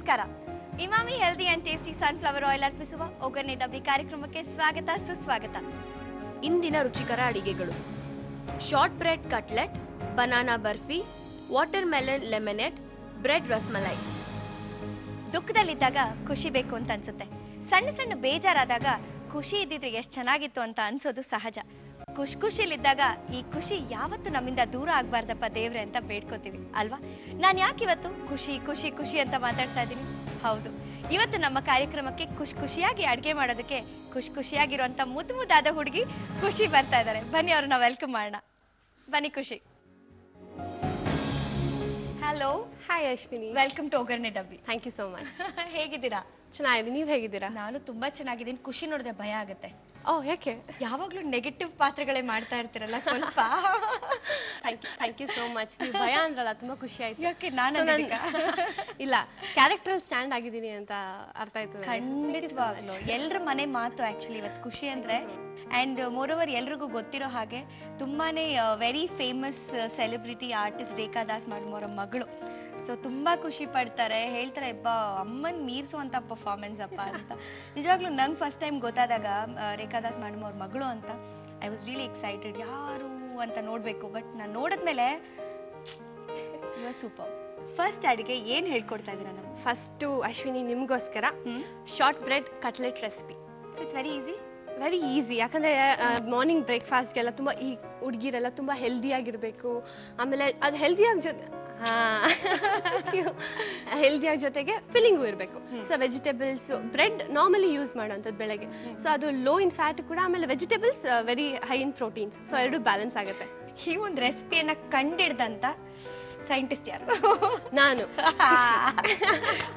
ನಮಸ್ಕಾರ. Emami healthy and tasty sunflower oil ಅರ್ಪಿಸುವ ಒಗ್ಗರಣೆ ಡಬ್ಬಿ ಕಾರ್ಯಕ್ರಮಕ್ಕೆ ಸ್ವಾಗತ ಸುಸ್ವಾಗತ. ಇಂದಿನ ರುಚಿಕರ ಅಡಿಗೆಗಳು: short bread cutlet, banana barfi, watermelon lemonade, bread rasmalai. ದುಃಖದಲ್ಲಿದ್ದಾಗ ಖುಷಿ ಬೇಕು ಅಂತ ಅನ್ಸುತ್ತೆ. ಸಣ್ಣ ಸಣ್ಣ ಬೇಜಾರಾದಾಗ ಖುಷಿ ಇದ್ದಿದ್ರೆ ಎಷ್ಟು ಚೆನ್ನಾಗಿತ್ತು ಅಂತ ಅನ್ಸೋದು ಸಹಜ. ಖುಷಿಲಿದ್ದಾಗ ಈ ಖುಷಿ ಯಾವತ್ತು ನಮ್ಮಿಂದ ದೂರ ಆಗ್ಬಾರ್ದಪ್ಪ ದೇವ್ರೆ ಅಂತ ಬೇಡ್ಕೋತೀವಿ ಅಲ್ವಾ? ನಾನು ಯಾಕೆ ಇವತ್ತು ಖುಷಿ ಖುಷಿ ಖುಷಿ ಅಂತ ಮಾತಾಡ್ತಾ ಇದ್ದೀನಿ? ಹೌದು, ಇವತ್ತು ನಮ್ಮ ಕಾರ್ಯಕ್ರಮಕ್ಕೆ ಖುಷಿಯಾಗಿ ಅಡ್ಗೆ ಮಾಡೋದಕ್ಕೆ ಖುಷಿಯಾಗಿರುವಂತ ಮುದ್ದಾದ ಹುಡುಗಿ ಖುಷಿ ಬರ್ತಾ ಇದ್ದಾರೆ. ಬನ್ನಿ, ಅವ್ರನ್ನ ವೆಲ್ಕಮ್ ಮಾಡೋಣ. ಬನ್ನಿ ಖುಷಿ. Hello. Hi Ashwini, welcome to Oggarane Dabbi. Thank you so much. ಹೇಗಿದ್ದೀರಾ? ಚೆನ್ನಾಗಿದೆ, ನೀವು ಹೇಗಿದ್ದೀರಾ? ನಾನು ತುಂಬಾ ಚೆನ್ನಾಗಿದ್ದೀನಿ. ಖುಷಿ ನೋಡಿದ್ರೆ ಭಯ ಆಗುತ್ತೆ. ಓ, ಯಾಕೆ? ಯಾವಾಗ್ಲೂ ನೆಗೆಟಿವ್ ಪಾತ್ರಗಳೇ ಮಾಡ್ತಾ ಇರ್ತೀರಲ್ಲ ಸ್ವಲ್ಪ. Thank you so much. ನೀವು ಭಯ ಅಂದ್ರಲ್ಲ, ತುಂಬಾ ಖುಷಿ ಆಯ್ತು. ಯಾಕೆ? ನಾನು ಇಲ್ಲ, ಕ್ಯಾರೆಕ್ಟರ್ ಸ್ಟ್ಯಾಂಡ್ ಆಗಿದ್ದೀನಿ ಅಂತ ಅರ್ಥ ಆಯ್ತು. ಖಂಡಿತವಾಗ್ಲು ಎಲ್ರ ಮನೆ ಮಾತು ಆಕ್ಚುಲಿ ಇವತ್ತು ಖುಷಿ ಅಂದ್ರೆ. ಅಂಡ್ ಮೋರ್ ಓವರ್ ಎಲ್ರಿಗೂ ಗೊತ್ತಿರೋ ಹಾಗೆ ತುಂಬಾನೇ ವೆರಿ ಫೇಮಸ್ ಸೆಲೆಬ್ರಿಟಿ ಆರ್ಟಿಸ್ಟ್ ರೇಖಾ ದಾಸ್ ಮಾಡಮ್ ಅವರ ಮಗಳು. ಸೊ ತುಂಬಾ ಖುಷಿ ಪಡ್ತಾರೆ, ಹೇಳ್ತಾರೆ ಅಬ್ಬಾ ಅಮ್ಮನ್ ಮೀರ್ಸುವಂತ ಪರ್ಫಾರ್ಮೆನ್ಸ್ ಅಪ್ಪ ಅಂತ. ನಿಜವಾಗ್ಲೂ ನಂಗೆ ಫಸ್ಟ್ ಟೈಮ್ ಗೊತ್ತಾದಾಗ ರೇಖಾ ದಾಸ್ ಮಾಡಮ್ ಅವ್ರ ಮಗಳು ಅಂತ, ಐ ವಾಸ್ ರಿಯಲಿ ಎಕ್ಸೈಟೆಡ್ ಯಾರು ಅಂತ ನೋಡ್ಬೇಕು. ಬಟ್ ನಾನು ನೋಡಿದ್ಮೇಲೆ ಸೂಪರ್. ಫಸ್ಟ್ ಅಡಿಗೆ ಏನ್ ಹೇಳ್ಕೊಡ್ತಾ ಇದೀರಾ ನಮ್ಗೆ? ಫಸ್ಟ್ ಅಶ್ವಿನಿ, ನಿಮ್ಗೋಸ್ಕರ short bread cutlet recipe. It's very easy. ಯಾಕಂದ್ರೆ ಮಾರ್ನಿಂಗ್ ಬ್ರೇಕ್ಫಾಸ್ಟ್ಗೆಲ್ಲ ತುಂಬಾ ಈ ಹುಡುಗಿರೆಲ್ಲ ತುಂಬಾ ಹೆಲ್ದಿಯಾಗಿರ್ಬೇಕು. ಆಮೇಲೆ ಅದು ಹೆಲ್ದಿಯಾಗಿ ಜೊತೆಗೆ ಫಿಲ್ಲಿಂಗು ಇರಬೇಕು. So vegetables, bread normally use ಮಾಡೋಂಥದ್ದು ಬೆಳಗ್ಗೆ. ಸೊ ಅದು ಲೋ ಇನ್ ಫ್ಯಾಟ್ ಕೂಡ, ಆಮೇಲೆ vegetables very high in proteins. So ಎರಡು ಬ್ಯಾಲೆನ್ಸ್ ಆಗುತ್ತೆ. ಈ ಒಂದು ರೆಸಿಪಿಯನ್ನ ಕಂಡಿಡ್ದಂತ ಸೈಂಟಿಸ್ಟ್ ಯಾರು? ನಾನು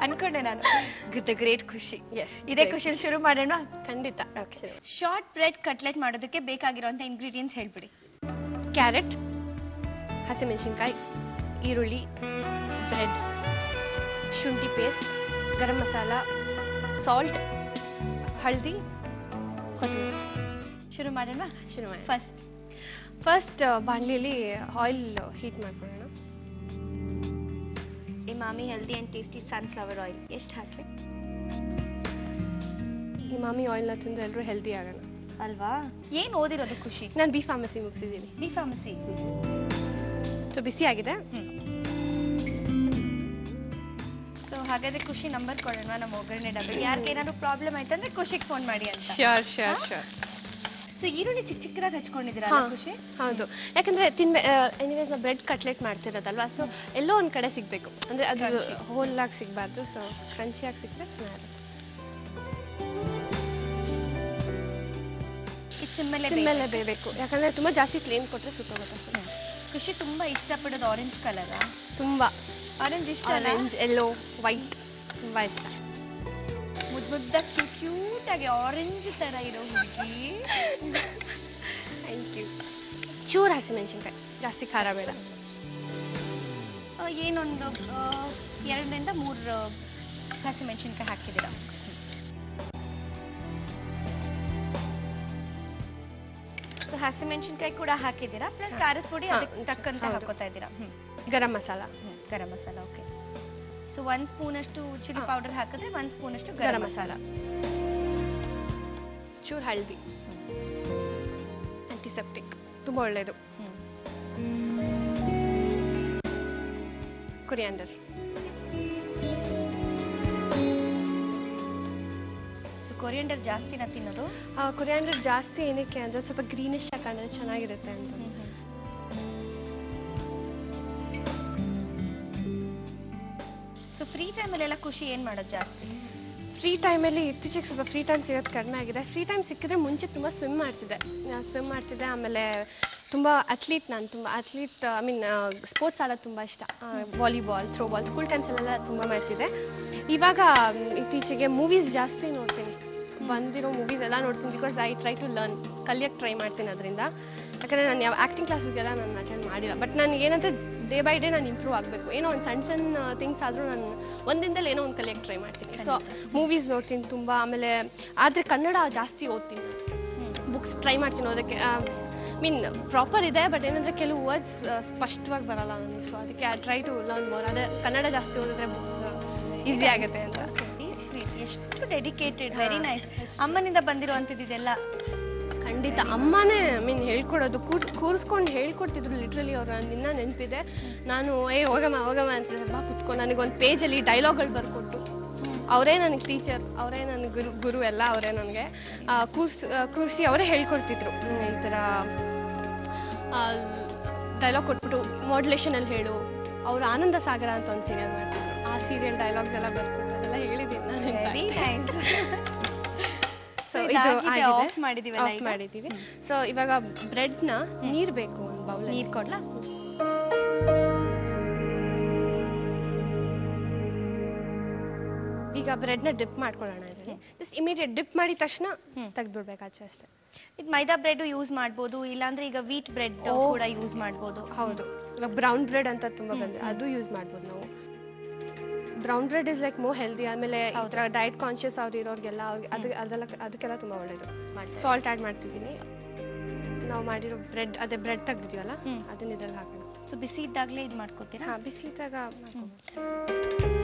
ಅನ್ಕೊಂಡೆ. ನಾನು ದ ಗ್ರೇಟ್ ಖುಷಿ. ಇದೇ ಖುಷಿಯಲ್ಲಿ ಶುರು ಮಾಡೋಣ. ಖಂಡಿತ. ಶಾರ್ಟ್ ಬ್ರೆಡ್ ಕಟ್ಲೆಟ್ ಮಾಡೋದಕ್ಕೆ ಬೇಕಾಗಿರುವಂತ ಇಂಗ್ರೀಡಿಯೆಂಟ್ಸ್ ಹೇಳ್ಬಿಡಿ. ಕ್ಯಾರೆಟ್, ಹಸಿಮೆಣಸಿನ್ಕಾಯಿ, ಈರುಳ್ಳಿ, ಬ್ರೆಡ್, ಶುಂಠಿ ಪೇಸ್ಟ್, ಗರಂ ಮಸಾಲ, ಸಾಲ್ಟ್, ಹಳದಿ, ಕೊತ್ತಂಬರಿ. ಶುರು ಮಾಡೋಣ. ಫಸ್ಟ್ ಬಾಣಲಿಯಲ್ಲಿ ಆಯಿಲ್ ಹೀಟ್ ಮಾಡ್ಕೊಳ್ಳೋಣ. Emami healthy and tasty sunflower oil ಎಷ್ಟು ಹಾಕ್ರಿ? ಇಮಾಮಿ ಆಯಿಲ್ನ ತಿಂದು ಎಲ್ಲರೂ ಹೆಲ್ದಿ ಆಗೋಣ ಅಲ್ವಾ? ಏನ್ ಓದಿರೋದು ಖುಷಿ? ನಾನು ಬಿ ಫಾರ್ಮಸಿ ಮುಗಿಸಿದ್ದೀನಿ. B pharmacy. ಸೊ ಬಿಸಿ ಆಗಿದೆ. ಸೊ ಹಾಗಾದ್ರೆ ಖುಷಿ ನಂಬರ್ ಕೊಡೋಣ ನಮ್ಮ ಒಗ್ಗರಣೆ ಡಬ್ಬಿ. ಯಾರಿಗೇನಾದ್ರು ಪ್ರಾಬ್ಲಮ್ ಆಯ್ತಂದ್ರೆ ಖುಷಿಗೆ ಫೋನ್ ಮಾಡಿ ಅಂತ. ಶೋರ್. ಸೊ ಈರುಳ್ಳಿ ಚಿಕ್ಕದಾಗಿ ಹಚ್ಕೊಂಡಿದ್ದೀರಾ ಖುಷಿ? ಹೌದು, ಯಾಕಂದ್ರೆ ಎನಿವೇಸ್ ನಾವು ಬ್ರೆಡ್ ಕಟ್ಲೆಟ್ ಮಾಡ್ತಿರೋದಲ್ವಾ. ಸೊ ಎಲ್ಲೋ ಒಂದ್ ಕಡೆ ಸಿಗ್ಬೇಕು, ಅಂದ್ರೆ ಅದು ಹೋಲಾಗಿ ಸಿಗ್ಬಾರ್ದು. ಸೊ ಕ್ರಂಚಿಯಾಗಿ ಸಿಕ್ಕರೆ ಚೆನ್ನಾಗಿರುತ್ತೆ. ಸಿಮ್ಮೇಲೆ ಬೇಯಬೇಕು, ಯಾಕಂದ್ರೆ ತುಂಬಾ ಜಾಸ್ತಿ ಪ್ಲೇನ್ ಕೊಟ್ರೆ ಸುಟ್ಟೋಗುತ್ತೆ. ಖುಷಿ ತುಂಬಾ ಇಷ್ಟಪಡೋದು ಆರೆಂಜ್ ಕಲರ್. ತುಂಬಾ ಆರೆಂಜ್ ಇಷ್ಟ? ಆರೆಂಜ್, ಯೆಲ್ಲೋ, ವೈಟ್ ತುಂಬಾ ಇಷ್ಟ. ಮುದ್ದ ಕ್ಯೂಟ್ ಆಗಿ ಆರೆಂಜ್ ತರ ಇರೋ ಹುಡುಗಿ. Thank you. ಚೂರ್ ಹಸಿಮೆಣಸಿನ್ಕಾಯಿ, ಜಾಸ್ತಿ ಖಾರ ಬೇಡ. ಏನೊಂದು 2ರಿಂದ 3 ಹಸಿಮೆಣಸಿನ್ಕಾಯಿ ಹಾಕಿದ್ದೀರಾ. ಸೊ ಹಸಿಮೆಣಸಿನ್ಕಾಯಿ ಕೂಡ ಹಾಕಿದ್ದೀರಾ, ಪ್ಲಸ್ ಖಾರದ ಪುಡಿ ಅದಕ್ಕೆ ತಕ್ಕಂತೆ ಹಾಕೋತಾ ಇದ್ದೀರಾ. Garam masala. Okay. So 1 spoon ಅಷ್ಟು ಚಿಲ್ಲಿ ಪೌಡರ್ ಹಾಕಿದ್ರೆ 1 ಸ್ಪೂನ್ ಅಷ್ಟು ಗರಂ ಮಸಾಲ. ಚೂರ್ ಹಳದಿ, ಆಂಟಿಸೆಪ್ಟಿಕ್, ತುಂಬಾ ಒಳ್ಳೇದು. ಕೊರಿಯಾಂಡರ್. ಸೊ ಕೊರಿಯಾಂಡರ್ ಜಾಸ್ತಿನ ತಿನ್ನೋದು? ಕೊರಿಯಾಂಡರ್ ಜಾಸ್ತಿ ಏನಕ್ಕೆ ಅಂದ್ರೆ ಸ್ವಲ್ಪ ಗ್ರೀನಿಶ್ ಆಗಿ ಕಾಣಿದ್ರೆ ಚೆನ್ನಾಗಿರುತ್ತೆ ಅಂತ. ಸೊ ಫ್ರೀ ಟೈಮಲ್ಲೆಲ್ಲ ಖುಷಿ ಏನ್ ಮಾಡೋದು ಜಾಸ್ತಿ? ಫ್ರೀ ಟೈಮಲ್ಲಿ ಇತ್ತೀಚೆಗೆ ಸ್ವಲ್ಪ ಫ್ರೀ ಟೈಮ್ ಸಿಗೋದು ಕಡಿಮೆ ಆಗಿದೆ. ಫ್ರೀ ಟೈಮ್ ಸಿಕ್ಕಿದ್ರೆ ಮುಂಚೆ ತುಂಬ ಸ್ವಿಮ್ ಮಾಡ್ತಿದ್ದೆ. ಆಮೇಲೆ ತುಂಬ ಅಥ್ಲೀಟ್, ಐ ಮೀನ್ ಸ್ಪೋರ್ಟ್ಸ್ ಆಡೋದು ತುಂಬ ಇಷ್ಟ. ವಾಲಿಬಾಲ್, ಥ್ರೋಬಾಲ್, ಸ್ಕೂಲ್ ಟೈಮ್ಸಲ್ಲೆಲ್ಲ ತುಂಬ ಮಾಡ್ತಿದ್ದೆ. ಇವಾಗ ಇತ್ತೀಚೆಗೆ ಮೂವೀಸ್ ಜಾಸ್ತಿ ನೋಡ್ತೀನಿ. ಬಂದಿರೋ ಮೂವೀಸ್ ಎಲ್ಲ ನೋಡ್ತೀನಿ. Because I try to learn, ಕಲಿಯೋಕ್ಕೆ ಟ್ರೈ ಮಾಡ್ತೀನಿ ಅದರಿಂದ. ಯಾಕಂದರೆ ನಾನು ಯಾವ ಆ್ಯಕ್ಟಿಂಗ್ ಕ್ಲಾಸಿಗೆಲ್ಲ ನಾನು ಅಟೆಂಡ್ ಮಾಡಿಲ್ಲ. ಬಟ್ ನಾನು ಏನಂದರೆ ಡೇ ಬೈ ಡೇ ನಾನು ಇಂಪ್ರೂವ್ ಆಗಬೇಕು. ಏನೋ ಒಂದು ಸಣ್ಣ ಥಿಂಗ್ಸ್ ಆದರೂ ನಾನು ಒಂದಿಂದಲೇ ಏನೋ ಒಂದು ಕಲಿಯೋಕ್ಕೆ ಟ್ರೈ ಮಾಡ್ತೀನಿ. ಸೊ ಮೂವೀಸ್ ನೋಡ್ತೀನಿ ತುಂಬ. ಆಮೇಲೆ ಆದರೆ ಕನ್ನಡ ಜಾಸ್ತಿ ಓದ್ತೀನಿ, ಬುಕ್ಸ್ ಟ್ರೈ ಮಾಡ್ತೀನಿ ಓದೋಕ್ಕೆ. ಮೀನ್ ಪ್ರಾಪರ್ ಇದೆ, ಬಟ್ ಏನಂದರೆ ಕೆಲವು ವರ್ಡ್ಸ್ ಸ್ಪಷ್ಟವಾಗಿ ಬರಲ್ಲ ನನಗೆ. ಸೊ ಅದಕ್ಕೆ I try to learn more. ಅದೇ ಕನ್ನಡ ಜಾಸ್ತಿ ಓದಿದ್ರೆ ಬುಕ್ಸ್ ಈಸಿ ಆಗುತ್ತೆ ಅಂತ. ಎಷ್ಟು ಡೆಡಿಕೇಟೆಡ್, ವೆರಿ ನೈಸ್. ಅಮ್ಮನಿಂದ ಬಂದಿರುವಂತದ್ದೆಲ್ಲ ಖಂಡಿತ ಅಮ್ಮನೇ ಹೇಳ್ಕೊಡೋದು, ಕೂರಿಸ್ಕೊಂಡು ಹೇಳ್ಕೊಡ್ತಿದ್ರು ಲಿಟ್ರಲಿ. ಅವ್ರು ನಿನ್ನ ನೆನಪಿದೆ, ನಾನು ಹೋಗಮ್ಮ ಅಂತಿದ್ದೆ, ಬಾ ಕುತ್ಕೊಂಡು ನನಗೊಂದು ಪೇಜಲ್ಲಿ ಡೈಲಾಗ್ಗಳು ಬರ್ಕೊಟ್ಟು, ಅವರೇ ನನಗೆ ಟೀಚರ್, ಅವರೇ ನನಗೆ ಗುರು ಎಲ್ಲ ಅವರೇ ನನಗೆ ಕೂರಿಸಿ ಅವರೇ ಹೇಳ್ಕೊಡ್ತಿದ್ರು. ಈ ಥರ ಡೈಲಾಗ್ ಕೊಟ್ಬಿಟ್ಟು ಮಾಡ್ಯುಲೇಷನ್ ಅಲ್ಲಿ ಹೇಳು. ಅವರು ಆನಂದ ಸಾಗರ ಅಂತ ಒಂದು ಸೀರಿಯಲ್ ಮಾಡ್ತಿದ್ರು, ಆ ಸೀರಿಯಲ್ ಡೈಲಾಗ್ಸ್ ಎಲ್ಲ ಬರ್ತಿದ್ರು, ಅದೆಲ್ಲ ಹೇಳಿದ್ದೀನಿ ನಾನು. ಸೊ ಇದು ಆಫ್ ಮಾಡಿದೀವಿ. ಸೊ ಇವಾಗ ಬ್ರೆಡ್ ನ ನೀರ್ ಬೇಕು, ಒಂದು ಬೌಲ್ ನೀರ್ ಕೊಡ್ಲಾ? ಈಗ ಬ್ರೆಡ್ ನ ಡಿಪ್ ಮಾಡ್ಕೊಳ್ಳೋಣ ಇದರಲ್ಲಿ. ಜಸ್ಟ್ ಇಮಿಡಿಯೇಟ್ ಡಿಪ್ ಮಾಡಿದ ತಕ್ಷಣ ತೆಗೆದ್ಬಿಡ್ಬೇಕು ಆಚೆ ಅಷ್ಟೇ. ಇದು ಮೈದಾ ಬ್ರೆಡ್ ಯೂಸ್ ಮಾಡ್ಬೋದು, ಇಲ್ಲಾಂದ್ರೆ ಈಗ ವೀಟ್ ಬ್ರೆಡ್ ಕೂಡ ಯೂಸ್ ಮಾಡ್ಬೋದು. ಹೌದು, ಇವಾಗ ಬ್ರೌನ್ ಬ್ರೆಡ್ ಅಂತ ತುಂಬಾ ಬಂದಿದೆ, ಅದು ಯೂಸ್ ಮಾಡ್ಬೋದು ನಾವು. Brown bread is like more healthy. ಆಮೇಲೆ ಡಯಟ್ ಕಾನ್ಶಿಯಸ್ ಅವ್ರು ಇರೋರಿಗೆಲ್ಲ ಅದಕ್ಕೆಲ್ಲ ತುಂಬಾ ಒಳ್ಳೇದು. ಸಾಲ್ಟ್ ಆಡ್ ಮಾಡ್ತಿದ್ದೀನಿ. ನಾವು ಮಾಡಿರೋ ಬ್ರೆಡ್, ಅದೇ ಬ್ರೆಡ್ ತೆಗ್ದಿದೀವಲ್ಲ ಅದನ್ನ ಇದ್ರಲ್ಲಿ ಹಾಕೋಣ. ಸೊ ಬಿಸಿ ಇದ್ದಾಗಲೇ ಇದು ಮಾಡ್ಕೋತೀರಾ? ಹಾ, ಬಿಸಿ ಇದ್ದಾಗ.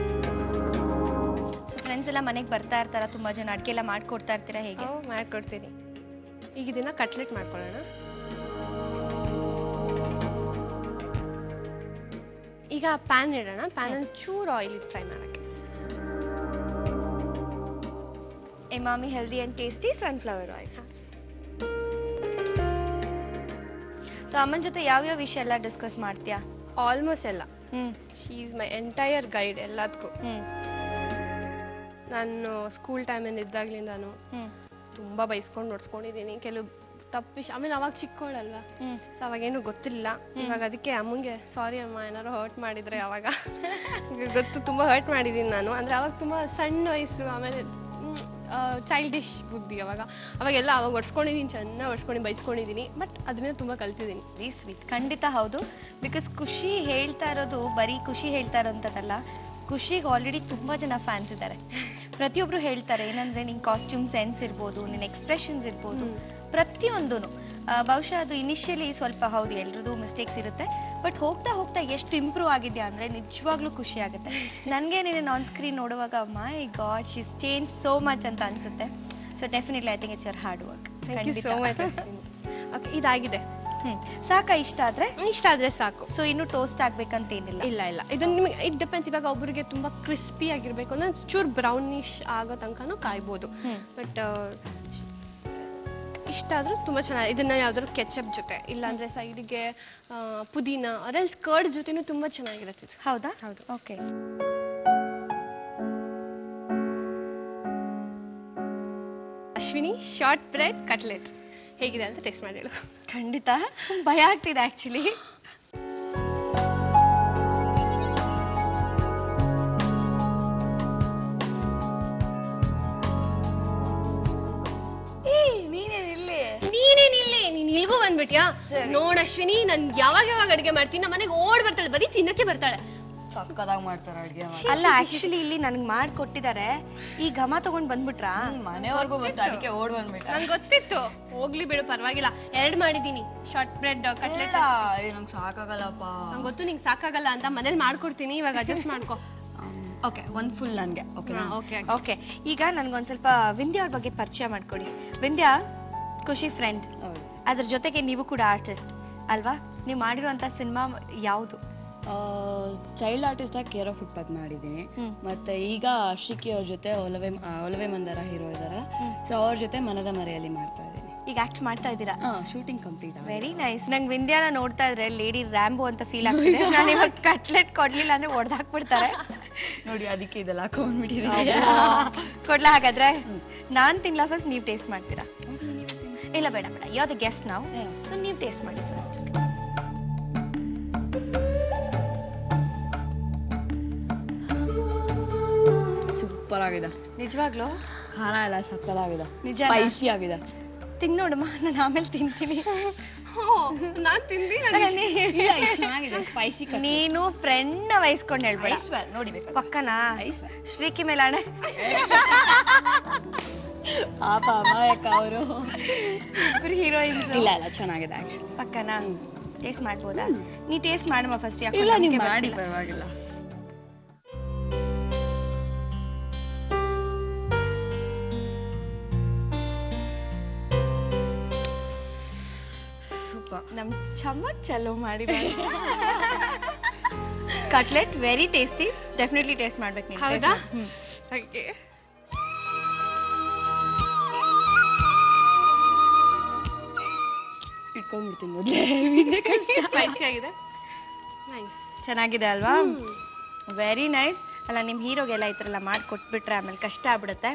ಸೊ ಫ್ರೆಂಡ್ಸ್ ಎಲ್ಲ ಮನೆಗೆ ಬರ್ತಾ ಇರ್ತಾರ, ತುಂಬಾ ಜನ ಅಡ್ಗೆ ಎಲ್ಲ ಮಾಡ್ಕೊಡ್ತಾ ಇರ್ತೀರಾ? ಹೇಗೆ? ಮಾಡ್ಕೊಡ್ತೀನಿ. ಈಗ ಇದನ್ನ ಕಟ್ಲೆಟ್ ಮಾಡ್ಕೊಳ್ಳೋಣ. ಈಗ ಪ್ಯಾನ್ ಇಡೋಣ. ಪ್ಯಾನ್ ಅಲ್ಲಿ ಚೂರು ಆಯಿಲ್ ಇದು ಫ್ರೈ ಮಾಡಕ್ಕೆ. Emami healthy and tasty sunflower oil. So ಅಮ್ಮನ ಜೊತೆ ಯಾವ್ಯಾವ ವಿಷಯ ಎಲ್ಲ ಡಿಸ್ಕಸ್ ಮಾಡ್ತೀಯಾ? ಆಲ್ಮೋಸ್ಟ್ ಎಲ್ಲ. She is my entire guide ಎಲ್ಲದಕ್ಕೂ. ನಾನು ಸ್ಕೂಲ್ ಟೈಮಲ್ಲಿ ಇದ್ದಾಗ್ಲಿಂದಾನು ತುಂಬಾ ಬೈಸ್ಕೊಂಡು ನೋಡ್ಸ್ಕೊಂಡಿದ್ದೀನಿ. ಕೆಲವು ತಪ್ಪಿಶ, ಆಮೇಲೆ ಅವಾಗ ಚಿಕ್ಕೋಳಲ್ವಾ, ಸೊ ಅವಾಗೇನು ಗೊತ್ತಿಲ್ಲ. ಇವಾಗ ಅದಕ್ಕೆ ಅಮ್ಮಂಗೆ ಸಾರಿ ಅಮ್ಮ ಏನಾರು ಹರ್ಟ್ ಮಾಡಿದ್ರೆ ಅವಾಗ ಗೊತ್ತು, ತುಂಬಾ ಹರ್ಟ್ ಮಾಡಿದೀನಿ ನಾನು. ಅಂದ್ರೆ ಅವಾಗ ತುಂಬಾ ಸಣ್ಣ ವಯಸ್ಸು, ಆಮೇಲೆ ಚೈಲ್ಡಿಶ್ ಬುದ್ಧಿ ಅವಾಗೆಲ್ಲ ಒಡ್ಸ್ಕೊಂಡಿದ್ದೀನಿ, ಚೆನ್ನಾಗಿ ಒಡ್ಸ್ಕೊಂಡು ಬೈಸ್ಕೊಂಡಿದ್ದೀನಿ. ಬಟ್ ಅದನ್ನ ತುಂಬಾ ಕಲ್ತಿದ್ದೀನಿ. Very sweet. ಖಂಡಿತ ಹೌದು. ಬಿಕಾಸ್ ಖುಷಿ ಹೇಳ್ತಾ ಇರೋದು ಬರೀ ಖುಷಿ ಹೇಳ್ತಾ ಇರೋಂಥದ್ದಲ್ಲ, ಖುಷಿಗೆ ಆಲ್ರೆಡಿ ತುಂಬಾ ಜನ ಫ್ಯಾನ್ಸ್ ಇದ್ದಾರೆ. ಪ್ರತಿಯೊಬ್ರು ಹೇಳ್ತಾರೆ ಏನಂದ್ರೆ ನಿನ್ ಕಾಸ್ಟ್ಯೂಮ್ ಸೆನ್ಸ್ ಇರ್ಬೋದು, ನಿನ್ ಎಕ್ಸ್ಪ್ರೆಷನ್ಸ್ ಇರ್ಬೋದು, ಪ್ರತಿಯೊಂದು ಬಹುಶಃ ಅದು ಇನಿಷಿಯಲಿ ಸ್ವಲ್ಪ ಹೌದು ಎಲ್ರದ್ದು ಮಿಸ್ಟೇಕ್ಸ್ ಇರುತ್ತೆ, ಬಟ್ ಹೋಗ್ತಾ ಹೋಗ್ತಾ ಎಷ್ಟು ಇಂಪ್ರೂವ್ ಆಗಿದ್ಯಾ ಅಂದ್ರೆ ನಿಜವಾಗ್ಲೂ ಖುಷಿ ಆಗುತ್ತೆ. ನನಗೆ ನೀನು ಆನ್ ಸ್ಕ್ರೀನ್ ನೋಡುವಾಗ my god she change so much ಅಂತ ಅನ್ಸುತ್ತೆ. So definitely I think it's your hard work. Thank you so much. Okay, ಇದಾಗಿದೆ. ಸಾಕಾ? ಇಷ್ಟ ಆದ್ರೆ ಸಾಕು. ಸೊ ಇನ್ನು ಟೋಸ್ಟ್ ಆಗ್ಬೇಕಂತ ಏನಿಲ್ಲ? ಇಲ್ಲ. ಇದು ನಿಮಗೆ ಇಟ್ ಡಿಪೆಂಡ್ಸ್. ಇವಾಗ ಒಬ್ಬರಿಗೆ ತುಂಬಾ ಕ್ರಿಸ್ಪಿ ಆಗಿರ್ಬೇಕು ಅಂದ್ರೆ ಚೂರ್ ಬ್ರೌನಿಶ್ ಆಗೋ ತನಕನೂ ಕಾಯ್ಬೋದು. ಬಟ್ ಇಷ್ಟ ಆದ್ರೂ ತುಂಬಾ ಚೆನ್ನಾಗಿ. ಇದನ್ನ ಯಾವ್ದಾದ್ರು ಕೆಚಪ್ ಜೊತೆ, ಇಲ್ಲಾಂದ್ರೆ ಸೈಡ್ಗೆ ಪುದೀನ ಅದೆಲ್ಲ ಕರ್ಡ್ ಜೊತೆನೂ ತುಂಬಾ ಚೆನ್ನಾಗಿರುತ್ತೆ. ಹೌದಾ? ಹೌದು. Okay. Ashwini, short bread cutlet ಹೇಗಿದೆ ಅಂತ ಟೇಸ್ಟ್ ಮಾಡಿ ಹೇಳು. ಖಂಡಿತ ಭಯ ಆಗ್ತಿದೆ ಆಕ್ಚುಲಿ. ನೀನ್ ಇಲ್ಗೂ ಬಂದ್ಬಿಟ್ಯಾ? ನೋಡ್ ಅಶ್ವಿನಿ, ನನ್ ಯಾವಾಗ ಅಡಿಗೆ ಮಾಡ್ತೀನಿ, ನಮ್ಮ ಮನೆಗೆ ಓಡ್ ಬರ್ತಾಳೆ, ಬರೀ ತಿನ್ನಕ್ಕೆ ಬರ್ತಾಳೆ. ಸಕ್ಕದಾಗಿ ಮಾಡ್ತಾರೆ ಅಡ್ಗೆ. ಅಲ್ಲ ಆಕ್ಚುಲಿ ಇಲ್ಲಿ ನನಗೆ ಮಾಡ್ಕೊಟ್ಟಿದ್ದಾರೆ, ಈ ಘಮ ತಗೊಂಡ್ ಬಂದ್ಬಿಟ್ರಾ? ಮನೆವರೆಗೂ ಬಂತು, ಅದಕ್ಕೆ ಓಡ್ ಬಂದ್ಬಿಟ್ಟ. ನಂಗೆ ಗೊತ್ತಿತ್ತು. ಹೋಗ್ಲಿ ಬಿಡು, ಪರವಾಗಿಲ್ಲ. 2 ಮಾಡಿದೀನಿ, ಶಾರ್ಟ್ ಬ್ರೆಡ್ ಕಟ್ಲೆಟ್. ನಂಗೆ ಸಾಕಾಗಲ್ಲಪ್ಪ. ನಂಗೆ ಗೊತ್ತು ನಿಂಗೆ ಸಾಕಾಗಲ್ಲ ಅಂತ, ಮನೇಲಿ ಮಾಡ್ಕೊಡ್ತೀನಿ, ಇವಾಗ ಅಡ್ಜಸ್ಟ್ ಮಾಡ್ಕೊ. ಓಕೆ, ಒಂದ್ ಫುಲ್ ನನ್ಗೆ. ಓಕೆ. ಈಗ ನನ್ಗೊಂದ್ ಸ್ವಲ್ಪ ವಿಂದ್ಯಾ ಅವ್ರ ಬಗ್ಗೆ ಪರಿಚಯ ಮಾಡ್ಕೊಡಿ. ವಿಂದ್ಯಾ ಖುಷಿ ಫ್ರೆಂಡ್, ಅದ್ರ ಜೊತೆಗೆ ನೀವು ಕೂಡ ಆರ್ಟಿಸ್ಟ್ ಅಲ್ವಾ? ನೀವು ಮಾಡಿರುವಂತ ಸಿನಿಮಾ ಯಾವುದು? ಚೈಲ್ಡ್ ಆರ್ಟಿಸ್ಟ್ ಆಗಿ ಕೇರ್ ಆಫ್ ಫುಟ್ಪಾತ್ ಮಾಡಿದೀನಿ. ಮತ್ತೆ ಈಗ ಶ್ರೀಕಿ ಅವ್ರ ಜೊತೆ ಒಲವೆ ಮಂದಾರ ಹೀರೋ ಇದಾರೆ, ಸೊ ಅವ್ರ ಜೊತೆ ಮನದ ಮರೆಯಲ್ಲಿ ಮಾಡ್ತಾ ಇದ್ದೀನಿ. ಈಗ ಆಕ್ಟ್ ಮಾಡ್ತಾ ಇದ್ದೀರಾ? Shooting complete. Very nice. ನಂಗೆ ವಿಂದ್ಯಾನ ನೋಡ್ತಾ ಇದ್ರೆ ಲೇಡಿ ರ್ಯಾಂಬೋ ಅಂತ ಫೀಲ್ ಆಗ್ತಿದೆ. ನಾನು ಇವಾಗ ಕಟ್ಲೆಟ್ ಕೊಡ್ಲಿಲ್ಲ ಅಂದ್ರೆ ಹೊಡೆದಾಕ್ಬಿಡ್ತಾರೆ ನೋಡಿ, ಅದಕ್ಕೆ ಇದೆಲ್ಲ ಹಾಕೊಂಡ್ಬಿಟ್ಟಿದೆ. ಕೊಡ್ಲಾ ಹಾಗಾದ್ರೆ? ನಾನ್ ತಿನ್ಲಾ ಫಸ್ಟ್, ನೀವ್ ಟೇಸ್ಟ್ ಮಾಡ್ತೀರಾ? ಇಲ್ಲ ಬೇಡ, ಯಾವ್ದು ಗೆಸ್ಟ್ ನಾವು, ಸೊ ನೀವ್ ಟೇಸ್ಟ್ ಮಾಡಿ ಫಸ್ಟ್. ಸೂಪರ್ ಆಗಿದೆ. ನಿಜವಾಗ್ಲೂ? ಖಾರ ಎಲ್ಲ ಸಕ್ಕತ್ತಾಗಿದೆ, ನಿಜ. ಸ್ಪೈಸಿ ಆಗಿದೆ. ತಿನ್ ನೋಡಮ್ಮ, ನಾನು ಆಮೇಲೆ ತಿಂತೀನಿ. ನಾನ್ ತಿಂದಿ ಚೆನ್ನಾಗಿದೆ, ಸ್ಪೈಸಿ. ನೀನು ಫ್ರೆಂಡ್ ವಹಿಸ್ಕೊಂಡು ಹೇಳ್ಬೇಡ, ನೋಡಿಬೇಕು ಪಕ್ಕನಾ? ಶ್ರೀಕಿ ಮೇಲಾಣೆ. ಪಾಪ ಅಮಾಯಕ ಅವರು. ಇಬ್ರು ಹೀರೋಯಿನ್ಸ್. ಇಲ್ಲ ಚೆನ್ನಾಗಿದೆ ಆಕ್ಚುಲಿ. ಪಕ್ಕನಾ? ಟೇಸ್ಟ್ ಮಾಡ್ಬೋದಾ? ನೀ ಟೇಸ್ಟ್ ಮಾಡಮ್ಮ ಫಸ್ಟ್. ಇಲ್ಲ, ನೀವು ಮಾಡಿ, ಪರವಾಗಿಲ್ಲ. ನಮ್ ಚಮಕ್ ಚಲೋ ಮಾಡಿದ್ದಾರೆ. Cutlet very tasty, definitely taste ಮಾಡ್ಬೇಕು ನೀವು. ಹೌದಾ? ಓಕೆ. ಇಟ್ಕೊಂಡ್ಬಿಡ್ತೀನಿ ಮೊದಲೇ. ಸ್ಪೈಸಿ ಆಗಿದೆ. ನೈಸ್. ಚೆನ್ನಾಗಿದೆ ಅಲ್ವಾ? Very nice. ಅಲ್ಲ ನಿಮ್ ಹೀರೋಗೆಲ್ಲ ಈ ತರ ಎಲ್ಲ ಮಾಡ್ಕೊಟ್ಬಿಟ್ರೆ ಆಮೇಲೆ ಕಷ್ಟ ಆಗ್ಬಿಡುತ್ತೆ.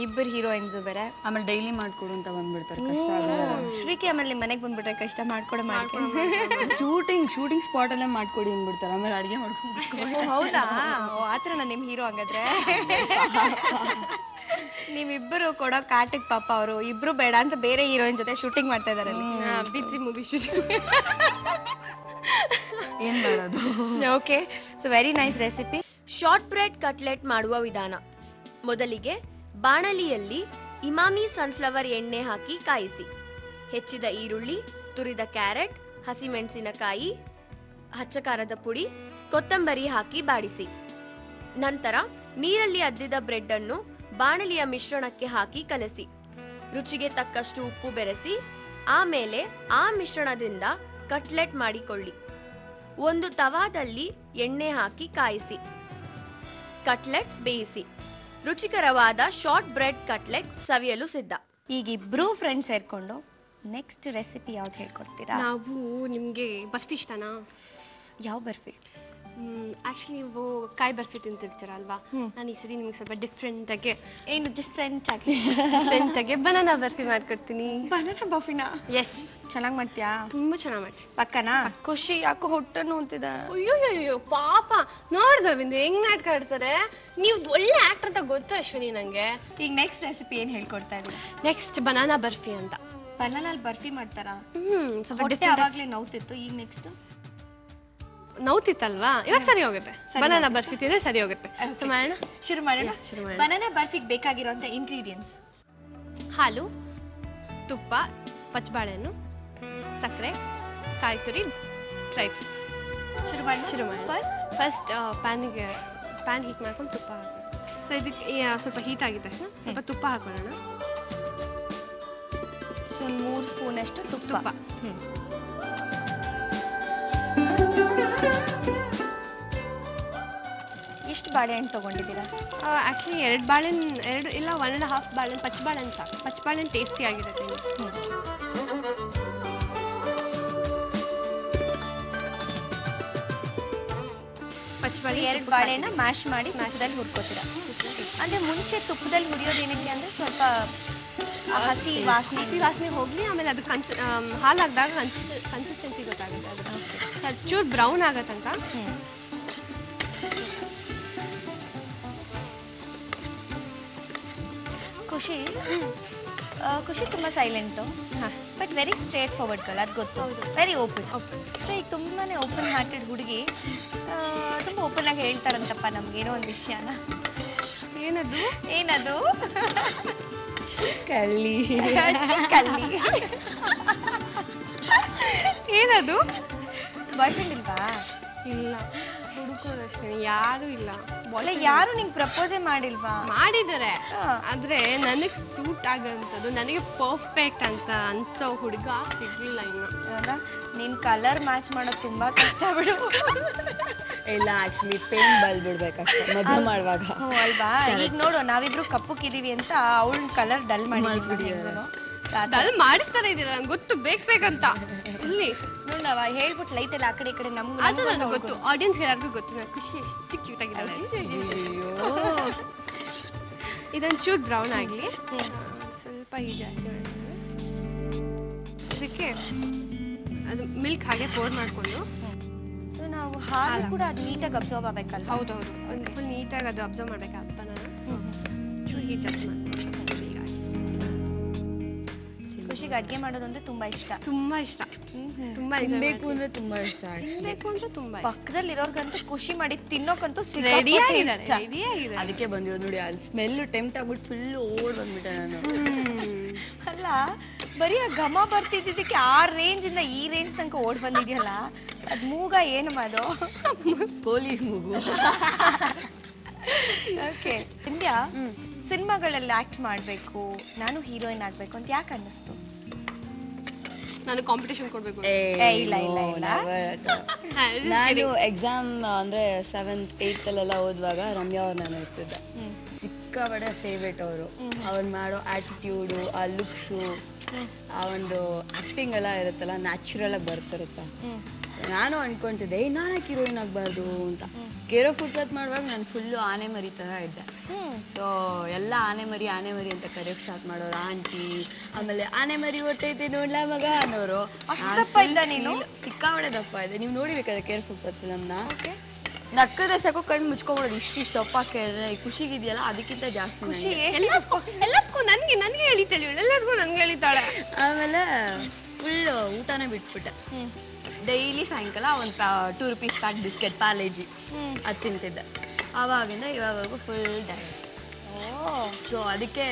ಇಬ್ಬರು ಹೀರೋಯಿನ್ಸು ಬೇರೆ, ಆಮೇಲೆ ಡೈಲಿ ಮಾಡ್ಕೊಡು ಅಂತ ಬಂದ್ಬಿಡ್ತಾರೆ, ಕಷ್ಟ ಆಗಲ್ಲ. ಶ್ರೀಕಿ ಆಮೇಲೆ ನಿಮ್ ಮನೆಗ್ ಬಂದ್ಬಿಟ್ರೆ ಕಷ್ಟ ಮಾಡ್ಕೊಡೋ ಮಾಡ್ಕೊಂಡು ಶೂಟಿಂಗ್ ಸ್ಪಾಟ್ ಅಲ್ಲೇ ಮಾಡ್ಕೊಡಿ ಅಂದ್ಬಿಡ್ತಾರೆ, ಆಮೇಲೆ ಅಡಿಗೆ ಮಾಡ್ಕೊಂಡು. ಹೌದಾ? ಆತರ ನಿಮ್ ಹೀರೋ ಹಂಗಾದ್ರೆ. ನೀವಿಬ್ಬರು ಕೊಡೋ ಕಾಟಕ್ ಪಾಪ ಅವರು ಇಬ್ರು ಬೇಡ ಅಂತ ಬೇರೆ ಹೀರೋಯಿನ್ ಜೊತೆ ಶೂಟಿಂಗ್ ಮಾಡ್ತಾ ಇದಾರೆ. B3 movie shooting. ಏನ್ ಮಾಡೋದು? Okay, so very nice recipe. Short bread cutlet ಮಾಡುವ ವಿಧಾನ. ಮೊದಲಿಗೆ ಬಾಣಲಿಯಲ್ಲಿ ಇಮಾಮಿ ಸನ್ಫ್ಲವರ್ ಎಣ್ಣೆ ಹಾಕಿ ಕಾಯಿಸಿ. ಹೆಚ್ಚಿದ ಈರುಳ್ಳಿ, ತುರಿದ ಕ್ಯಾರೆಟ್, ಹಸಿಮೆಣಸಿನಕಾಯಿ, ಹಚ್ಚಕಾರದ ಪುಡಿ, ಕೊತ್ತಂಬರಿ ಹಾಕಿ ಬಾಡಿಸಿ. ನಂತರ ನೀರಲ್ಲಿ ಅದ್ದಿದ ಬ್ರೆಡ್ ಅನ್ನು ಬಾಣಲಿಯ ಮಿಶ್ರಣಕ್ಕೆ ಹಾಕಿ ಕಲಸಿ. ರುಚಿಗೆ ತಕ್ಕಷ್ಟು ಉಪ್ಪು ಬೆರೆಸಿ ಆಮೇಲೆ ಆ ಮಿಶ್ರಣದಿಂದ ಕಟ್ಲೆಟ್ ಮಾಡಿಕೊಳ್ಳಿ. ಒಂದು ತವಾದಲ್ಲಿ ಎಣ್ಣೆ ಹಾಕಿ ಕಾಯಿಸಿ. ಕಟ್ಲೆಟ್ ಬೇಯಿಸಿ. ರುಚಿಕರವಾದ ಶಾರ್ಟ್ ಬ್ರೆಡ್ ಕಟ್ಲೆಟ್ ಸವಿಯಲು ಸಿದ್ಧ. ಈಗ ಇಬ್ರು ಫ್ರೆಂಡ್ಸ್ ಸೇರ್ಕೊಂಡು ನೆಕ್ಸ್ಟ್ ರೆಸಿಪಿ ಯಾವ್ದು ಹೇಳ್ಕೊಡ್ತೀರಾ? ನಾವು ನಿಮ್ಗೆ ಬರ್ಫಿ ಇಷ್ಟನಾ? ಯಾವ ಬರ್ಫಿ? ಆಕ್ಚುಲಿ ನೀವು ಕಾಯಿ ಬರ್ಫಿ ತಿಂತಿರ್ತೀರ ಅಲ್ವಾ? ನಾನು ಈ ಸರಿ ನಿಮ್ಗೆ ಸ್ವಲ್ಪ ಡಿಫ್ರೆಂಟ್ ಆಗಿ ಏನು ಡಿಫ್ರೆಂಟ್ ಆಗಿ ಬನಾನಾ ಬರ್ಫಿ ಮಾಡ್ಕೊಡ್ತೀನಿ. ಬನಾನಾ ಬರ್ಫಿನಾ? ಎಸ್, ಚೆನ್ನಾಗ್ ಮಾಡ್ತೀಯಾ? ತುಂಬಾ ಚೆನ್ನಾಗಿ ಮಾಡ್ತೀನಿ. ಪಕ್ಕನಾ? ಖುಷಿ ಯಾಕೋ ಹೊಟ್ಟೆನು ಅಂತಿದ. ಅಯ್ಯೋ ಪಾಪ, ನೋಡ್ದವಿಂದ ಹೆಂಗ್ ನಾಟಕ ಆಡ್ತಾರೆ. ನೀವು ಒಳ್ಳೆ ಆಕ್ಟರ್ ಅಂತ ಗೊತ್ತು ಅಶ್ವಿನಿ ನಂಗೆ. ಈಗ ನೆಕ್ಸ್ಟ್ ರೆಸಿಪಿ ಏನ್ ಹೇಳ್ಕೊಡ್ತಾ ಇದ್ದೀರಾ? ನೆಕ್ಸ್ಟ್ ಬನಾನಾ ಬರ್ಫಿ ಅಂತ. ಬನಾನಲ್ಲಿ ಬರ್ಫಿ ಮಾಡ್ತಾರಾ? ಸ್ವಲ್ಪ ಹೊಟ್ಟೆ ಡಿಫ್ರೆಂಟ್. ಅವಾಗ್ಲೇ ನೋವ್ತಿತ್ತು, ಈಗ ನೆಕ್ಸ್ಟ್ ನೋವ್ತಿತ್ತಲ್ವಾ? ಇವಾಗ ಸರಿ ಹೋಗುತ್ತೆ. ಬನಾನಾ ಬರ್ಫಿ ತಿಂದ್ರೆ ಸರಿ ಹೋಗುತ್ತೆ. ಸೊ ಮಾಡೋಣ, ಶುರು ಮಾಡೋಣ. ಶುರು ಮಾಡೋಣ. ಬನಾನಾ ಬರ್ಫಿಗೆ ಬೇಕಾಗಿರುವಂತ ಇಂಗ್ರೀಡಿಯೆಂಟ್ಸ್: ಹಾಲು, ತುಪ್ಪ, ಪಚ್ಚಬಾಳೆಹಣ್ಣು, ಸಕ್ಕರೆ, ಕಾಯಿ ತುರಿ, ಡ್ರೈ ಫ್ರೂಟ್ಸ್. ಶುರು ಮಾಡಿ. ಶುರು ಮಾಡೋಣ. ಫಸ್ಟ್ ಪ್ಯಾನ್ ಹೀಟ್ ಮಾಡ್ಕೊಂಡು ತುಪ್ಪ ಹಾಕೋಣ. ಸೊ ಇದಕ್ಕೆ ಸ್ವಲ್ಪ ಹೀಟ್ ಆಗಿದ ತಕ್ಷಣ ಸ್ವಲ್ಪ ತುಪ್ಪ ಹಾಕೊಳ್ಳೋಣ. ಸೊ 3 ಸ್ಪೂನ್ ಅಷ್ಟು ತುಪ್ಪ. ಎಷ್ಟು ಬಾಳೆಹಣ್ಣು ತಗೊಂಡಿದ್ದೀರಾ? ಆಕ್ಚುಲಿ 2 ಬಾಳೆಹಣ್ಣು, 2 ಇಲ್ಲ 1.5 ಬಾಳೆಹಣ್ಣು. ಪಚ್ಚಬಾಳೆಹಣ್ಣು ಸಾಕು. ಪಚ್ಚಬಾಳೆಹಣ್ಣು ಟೇಸ್ಟಿ ಆಗಿರುತ್ತೆ. ಪಚ್ಚಬಾಳೆ 2 ಬಾಳೆಹಣ್ಣ ಮ್ಯಾಶ್ ಮಾಡಿ ತುಪ್ಪದಲ್ಲಿ ಹುರ್ಕೋತೀರಾ? ಅಂದ್ರೆ ಮುಂಚೆ ತುಪ್ಪದಲ್ಲಿ ಹುರಿಯೋದೇನಕ್ಕೆ ಅಂದ್ರೆ ಸ್ವಲ್ಪ ಹಸಿ ವಾಸನೆ ಹೋಗ್ಲಿ, ಆಮೇಲೆ ಅದು ಹಾಲಾಗ್ದಾಗ ಕನ್ಸಿಸ್ಟೆನ್ಸಿ ಗೊತ್ತಾಗುತ್ತೆ. ಅದು ಚೂರು ಬ್ರೌನ್ ಆಗತ್ತಂತ. ಖುಷಿ ತುಂಬಾ silent, but very straight forward girl, ಅದು ಗೊತ್ತು. Very open. ಸೊ ಈಗ ತುಂಬಾನೇ ಓಪನ್ ಹಾರ್ಟೆಡ್ ಹುಡುಗಿ, ತುಂಬಾ ಓಪನ್ ಆಗಿ ಹೇಳ್ತಾರಂತಪ್ಪ ನಮ್ಗೆ ಏನೋ ಒಂದು ವಿಷಯನ. ಏನದು? ಕಳ್ಳಿ. ಏನದು? ಬಾಯ್ ಫ್ರೆಂಡ್ ಇಲ್ವಾ? ಇಲ್ಲ, ಹುಡುಗರು ಅಷ್ಟೇ, ಯಾರು ಇಲ್ಲ. ಯಾರು ನಿಂಗೆ ಪ್ರಪೋಸೇ ಮಾಡಿಲ್ವಾ? ಮಾಡಿದ್ದಾರೆ, ಆದ್ರೆ ನನಗ್ ಸೂಟ್ ಆಗಂತದ್ದು, ನನಗೆ ಪರ್ಫೆಕ್ಟ್ ಅಂತ ಅನ್ಸೋ ಹುಡುಗ ಸಿಗ್ಲಿಲ್ಲ ಇನ್ನು. ನಿನ್ ಕಲರ್ ಮ್ಯಾಚ್ ಮಾಡೋದು ತುಂಬಾ ಕಷ್ಟ ಬಿಡು. ಇಲ್ಲ, ಆಕ್ಚುಲಿ ಪೇಂಟ್ ಬಲ್ಬಿಡ್ಬೇಕಷ್ಟೇ ಮದುವೆ ಮಾಡುವಾಗ. ಅಲ್ವಾ? ಈಗ ನೋಡು, ನಾವಿಬ್ರು ಕಪ್ಪಕ್ಕಿದೀವಿ ಅಂತ ಅವಳ ಕಲರ್ ಡಲ್ ಮಾಡಿಬಿಡಿ. ಡಲ್ ಮಾಡಿಸ್ತಾನೆ ಇದೀರ, ನಂಗೆ ಗೊತ್ತು, ಬೇಕಂತ. ಇಲ್ಲಿ ನೋಡಿ, ನಾವ್ ಹೇಳ್ಬಿಟ್ಟು ಲೈಟ್ ಎಲ್ಲ ಆ ಕಡೆ ಈ ಕಡೆ ನಮ್ಗೆ ಅದು ನನಗೆ ಗೊತ್ತು, ಆಡಿಯನ್ಸ್ ಎಲ್ಲರಿಗೂ ಗೊತ್ತು. ನಾನು ಖುಷಿ ಎಷ್ಟು ಕ್ಯೂಟ್ ಆಗಿದ್ದಾಳೆ. ಇದೊಂದು ಚೂರ್ ಬ್ರೌನ್ ಆಗ್ಲಿ, ಸ್ವಲ್ಪ ಹೀಗೆ ಅದಕ್ಕೆ ಅದು ಮಿಲ್ಕ್ ಹಾಗೆ ಪೋರ್ ಮಾಡ್ಕೊಂಡು. ಸೊ ನಾವು ಹಾಲು ಕೂಡ ಅದು ನೀಟಾಗಿ ಅಬ್ಸರ್ವ್ ಆಗ್ಬೇಕಲ್ಲ? ಹೌದೌದು, ಒಂದು ಫುಲ್ ನೀಟಾಗಿ ಅದು ಅಬ್ಸರ್ವ್ ಮಾಡ್ಬೇಕಪ್ಪ. ನಾನು ಚೂರ್ ಹೀಟ್ ಮಾಡ್ಕೊಂಡು. ಖುಷಿಗೆ ಅಡ್ಗೆ ಮಾಡೋದು ಅಂದ್ರೆ ತುಂಬಾ ಇಷ್ಟ. ತುಂಬಾ ತಿನ್ಬೇಕು ಅಂದ್ರೆ ತುಂಬಾ ಇಷ್ಟ. ತಿನ್ಬೇಕು ಅಂದ್ರೆ ತುಂಬಾ ಪಕ್ಕದಲ್ಲಿರೋರ್ಗಂತೂ ಖುಷಿ ಮಾಡಿ ತಿನ್ನೋಕಂತೂ ರೆಡಿ ಆಗಿದ್ದಾರೆ. ಅದಕ್ಕೆ ಬಂದಿರೋದು ನೋಡಿ, ಅಲ್ಲಿ ಸ್ಮೆಲ್ ಟೆಂಪ್ಟ್ ಆಗ್ಬಿಟ್ಟು ಫುಲ್ ಓಡ್ ಬಂದ್ಬಿಟ್ಟೆ ನಾನು. ಅಲ್ಲ, ಬರೀ ಆ ಘಮ ಬರ್ತಿದ್ದಕ್ಕೆ ಆ ರೇಂಜ್ ಇಂದ ಈ ರೇಂಜ್ ತನಕ ಓಡ್ ಬಂದಿದ್ಯಲ್ಲ, ಅದ್ ಮೂಗ ಏನು ಮಾಡು? ಪೊಲೀಸ್ ಮೂಗು. ಓಕೆ, ಇಂದ್ಯಾ ಸಿನಿಮಾಗಳಲ್ಲಿ ಆಕ್ಟ್ ಮಾಡ್ಬೇಕು, ನಾನು ಹೀರೋಯಿನ್ ಆಗ್ಬೇಕು ಅಂತ ಯಾಕೆ ಅನ್ನಿಸ್ತು? ನಾನು ಕಾಂಪಿಟೇಷನ್ ಕೊಡ್ಬೇಕು. ಇಲ್ಲ, ಇಲ್ಲ, ಇಲ್ಲ. ನಾನು ಎಕ್ಸಾಮ್ ಅಂದ್ರೆ 7th 8th ಅಲ್ಲೆಲ್ಲ ಓದುವಾಗ ರಮ್ಯಾ ಅವ್ರು ನಾನು ಇರ್ತಿದ್ದೆ. ಸಿಕ್ಕಾಪಟ್ಟೆ ಫೇವ್ರೇಟ್ ಅವರು. ಅವ್ರು ಮಾಡೋ ಆಟಿಟ್ಯೂಡು, ಆ ಲುಕ್ಸು, ಆ ಒಂದು ಆಕ್ಟಿಂಗ್ ಎಲ್ಲ ಇರುತ್ತಲ್ಲ, ನ್ಯಾಚುರಲ್ ಆಗಿ ಬರ್ತಿರುತ್ತೆ. ನಾನು ಅನ್ಕೊಂತಿದ್ದೆ ನಾನು ಹೀರೋಯಿನ್ ಆಗ್ಬಾರ್ದು ಅಂತ. ಕೇರೋ ಫುಟ್ಪಾತ್ ಮಾಡುವಾಗ ನಾನು ಫುಲ್ಲು ಆನೆ ಮರಿ ತರ ಇದ್ದೆ. ಸೊ ಎಲ್ಲ ಆನೆ ಮರಿ ಅಂತ ಕರೆಯೋಕ್ ಸ್ಟಾರ್ಟ್ ಮಾಡೋರು ಆಂಟಿ. ಆಮೇಲೆ ಆನೆ ಮರಿ ಓದ್ತೈತೆ ನೋಡ್ಲಾ ಮಗ ಅನ್ನೋರು. ಸಿಕ್ಕಾಪಟ್ಟೆ ದಪ್ಪ ಇದೆ. ನೀವು ನೋಡಿಬೇಕಾದ್ರೆ ಕೇರೋ ಫುಟ್ಪಾತ್ ಫಿಲಮ್ನ. ನಕ್ಕದ್ರೆ ಸಾಕು ಕಣ್ಣು ಮುಚ್ಕೊಂಡ್ಬಿಡೋದು. ಇಷ್ಟು ದಪ್ಪ ಕೇಳಿದ್ರೆ ಖುಷಿಗಿದೆಯಲ್ಲ ಅದಕ್ಕಿಂತ ಜಾಸ್ತಿ ಖುಷಿ. ಎಲ್ಲದಕ್ಕೂ ನನ್ಗೆ ಎಳಿತಾಳೆ, ಎಲ್ಲರಿಗೂ ನನ್ಗೆ ಎಳಿತಾಳೆ. ಆಮೇಲೆ ಫುಲ್ ಊಟನೇ ಬಿಟ್ಬಿಟ್ಟೆ. ಡೈಲಿ ಸಾಯಂಕಾಲ ಒಂದು 2 ರೂಪೀಸ್ ಪ್ಯಾಕ್ ಬಿಸ್ಕೆಟ್ ಪಾರ್ಲೇಜಿ ಅದು ತಿಂತಿದ್ದೆ. ಆವಾಗಿಂದ ಇವಾಗವರೆಗೂ ಫುಲ್ ಡಯಟ್. ಸೊ ಅದಕ್ಕೆ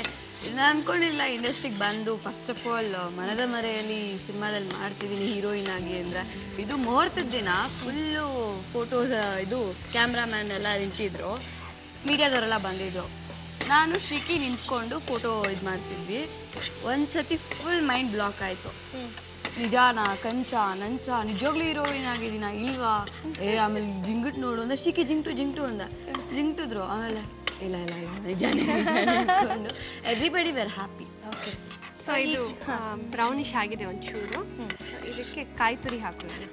ನಾನು ಅನ್ಕೊಂಡಿಲ್ಲ ಇಂಡಸ್ಟ್ರಿಗೆ ಬಂದು ಫಸ್ಟ್ ಆಫ್ ಆಲ್ ಮನದ ಮರೆಯಲ್ಲಿ ಸಿನಿಮಾದಲ್ಲಿ ಮಾಡ್ತಿದ್ದೀನಿ ಹೀರೋಯಿನ್ ಆಗಿ ಅಂದ್ರೆ. ಇದು ಮುಹೂರ್ತದ ದಿನ ಫುಲ್ಲು ಫೋಟೋಸ್, ಇದು ಕ್ಯಾಮ್ರಾಮ್ಯಾನ್ ಎಲ್ಲ ನಿಂತಿದ್ರು, ಮೀಡಿಯಾದವರೆಲ್ಲ ಬಂದಿದ್ರು. ನಾನು ಶ್ರೀಕಿ ನಿಂತ್ಕೊಂಡು ಫೋಟೋ ಇದು ಮಾಡ್ತಿದ್ವಿ. ಒಂದ್ಸತಿ ಫುಲ್ ಮೈಂಡ್ ಬ್ಲಾಕ್ ಆಯ್ತು. ನಿಜಾನಾ ಕಂಚ ನಂಚ ನಿಜವಾಗ್ಲೂ ಹೀರೋಯಿನ್ ಆಗಿದ್ದೀನ ಇಲ್ವಾ? ಆಮೇಲೆ ಜಿಂಗಟ್ ನೋಡು ಅಂದ್ರೆ ಶ್ರೀಕಿ ಜಿಂಕ್ಟು ಅಂದ. ಜಿಂಕ್ಟಿದ್ರು. ಆಮೇಲೆ ಇಲ್ಲ ಇಲ್ಲ ಇಲ್ಲ ನಿಜಾನೇ ಎವ್ರಿಬಡಿ ವೇರ್ ಹ್ಯಾಪಿ. ಸೊ ಇದು ಬ್ರೌನಿಶ್ ಆಗಿದೆ ಒಂಚೂರು. ಇದಕ್ಕೆ ಕಾಯಿ ತುರಿ ಹಾಕೋದು.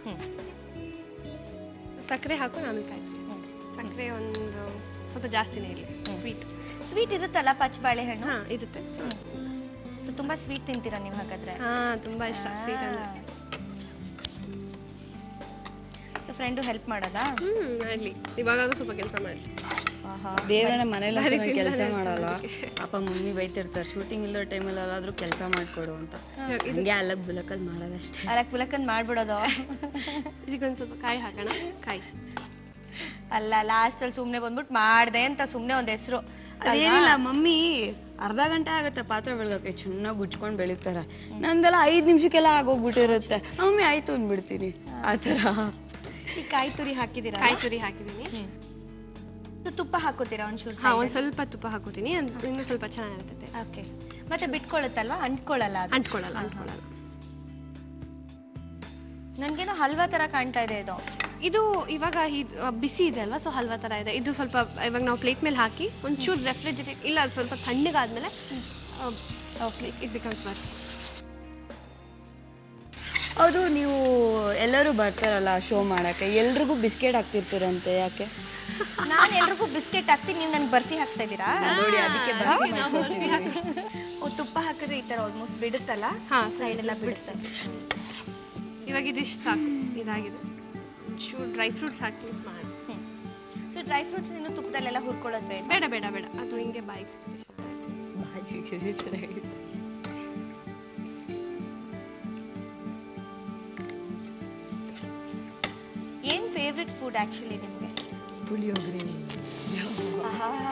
ಸಕ್ಕರೆ ಹಾಕೊಂಡು ಆಮೇಲೆ ಕಾಯಿ ತುರಿ. ಸಕ್ಕರೆ ಒಂದು ಸ್ವಲ್ಪ ಜಾಸ್ತಿನೇ ಇರಲಿ. ಸ್ವೀಟ್ ಇರುತ್ತಲ್ಲ ಪಚ್ಚ ಬಾಳೆಹಣ್ಣು? ಹಾ ಇರುತ್ತೆ. ಸೊ ತುಂಬಾ ಸ್ವೀಟ್ ತಿಂತೀರಾ ನೀವು ಹಾಗಾದ್ರೆ? ಹಾ ತುಂಬಾ ಇಷ್ಟ ಸ್ವೀಟ್ ಅಂದ್ರೆ. ಸೊ ಫ್ರೆಂಡು ಹೆಲ್ಪ್ ಮಾಡೋದಾ? ಮಾಡ್ಲಿ, ಇವಾಗಾದ್ರೂ ಸ್ವಲ್ಪ ಕೆಲಸ ಮಾಡ್ಲಿ. ದೇವರನ್ನ ಮನೇಲಿ ಕೆಲಸ ಮಾಡಲ್ಲ ಪಾಪ. ಮಮ್ಮಿ ಬೈತಿರ್ತಾರೆ ಶೂಟಿಂಗ್ ಇಲ್ಲೋ ಟೈಮಲ್ಲಿ ಎಲ್ಲಾದ್ರೂ ಕೆಲಸ ಮಾಡ್ಕೊಡು ಅಂತ. ಹಂಗೆ ಅಲಕ್ ಬುಲಕಲ್ ಮಾಡೋದಷ್ಟೇ. ಅಲಕ್ ಬುಲಕಲ್ ಮಾಡ್ಬಿಡೋದು. ಇದಕ್ಕೊಂದು ಸ್ವಲ್ಪ ಕಾಯಿ ಹಾಕೋಣ. ಕಾಯಿ ಅಲ್ಲ, ಲಾಸ್ಟ್ ಅಲ್ಲಿ ಸುಮ್ನೆ ಬಂದ್ಬಿಟ್ಟು ಮಾಡ್ದೆ ಅಂತ ಸುಮ್ನೆ ಒಂದ್ ಹೆಸರು. ಅದೇನಿಲ್ಲ, ಮಮ್ಮಿ ಅರ್ಧ ಗಂಟೆ ಆಗತ್ತೆ ಪಾತ್ರೆ ಬೆಳಗಕ್ಕೆ, ಚೆನ್ನಾಗಿ ಗುಚ್ಕೊಂಡ್ ಬೆಳಿತಾರೆ. ನಂದೆಲ್ಲ 5 ನಿಮಿಷಕ್ಕೆಲ್ಲ ಆಗೋಗ್ಬಿಟ್ಟಿರುತ್ತೆ. ಮಮ್ಮಿ ಆಯ್ತು ಅಂದ್ಬಿಡ್ತೀನಿ ಆತರ. ಈ ಕಾಯಿ ತುರಿ ಹಾಕಿದೀರಾ? ಕಾಯಿ ತುರಿ ಹಾಕಿದೀನಿ. ತುಪ್ಪ ಹಾಕೋತೀರಾ ಒಂಚೂರು? ಹಾ, ಒಂದ್ ಸ್ವಲ್ಪ ತುಪ್ಪ ಹಾಕೋತೀನಿ, ಇನ್ನು ಸ್ವಲ್ಪ ಚೆನ್ನಾಗಿರ್ತದೆ. ಓಕೆ. ಮತ್ತೆ ಬಿಟ್ಕೊಳ್ಳುತ್ತಲ್ವಾ? ಅಂಟ್ಕೊಳ್ಳಲ್ಲ? ಅಂಟ್ಕೊಳ್ಳಲ್ಲ. ನನ್ಗೇನೋ ಹಲ್ವಾ ತರ ಕಾಣ್ತಾ ಇದೆ ಇದು. ಇದು ಇವಾಗ ಬಿಸಿ ಇದೆ ಅಲ್ವಾ, ಸೊ ಹಲ್ವಾ ತರ ಇದೆ. ಇದು ಸ್ವಲ್ಪ ಇವಾಗ ನಾವು ಪ್ಲೇಟ್ ಮೇಲೆ ಹಾಕಿ ಒಂಚೂರು ರೆಫ್ರಿಜರೇಟ್ ಇಲ್ಲ ಸ್ವಲ್ಪ ತಣ್ಣಗಾದ್ಮೇಲೆ ಇಟ್ ಬಿಕಮ್ಸ್ ಮಚ್. ಹೌದು, ನೀವು ಎಲ್ಲರೂ ಬರ್ತಾರಲ್ಲ ಶೋ ಮಾಡಕ್ಕೆ, ಎಲ್ರಿಗೂ ಬಿಸ್ಕೆಟ್ ಹಾಕ್ತಿರ್ತೀರಂತೆ, ಯಾಕೆ? ನಾನು ಎಲ್ರಿಗೂ ಬಿಸ್ಕೆಟ್ ಹಾಕ್ತೀನಿ, ನೀವು ನನ್ಗೆ ಬರ್ಫಿ ಹಾಕ್ತಾ ಇದ್ದೀರಾ? ನೋಡಿ ಅದಕ್ಕೆ ತುಪ್ಪ ಹಾಕಿದ್ರೆ ಈ ತರ ಆಲ್ಮೋಸ್ಟ್ ಬಿಡುತ್ತಲ್ಲ, ಸೈಡ್ ಎಲ್ಲ ಬಿಡುತ್ತೆ. ಇವಾಗ ಇದಿಷ್ಟು ಸಾಕು, ಇದಾಗಿದೆ. ಡ್ರೈ ಫ್ರೂಟ್ಸ್ ಹಾಕಿ ಮಾಡಿ. ಸೊ ಡ್ರೈ ಫ್ರೂಟ್ಸ್ ನೀನು ತುಪ್ಪದಲ್ಲೆಲ್ಲ ಹುರ್ಕೊಳ್ಳೋದು ಬೇಡ? ಬೇಡ ಬೇಡ ಬೇಡ, ಅದು ಹಿಂಗೆ ಬಾಯಿಗೆ ಚೆನ್ನಾಗಿದೆ. ಏನ್ ಫೇವ್ರೆಟ್ ಫುಡ್ ಆಕ್ಚುಲಿ ನಿಮ್ಗೆ?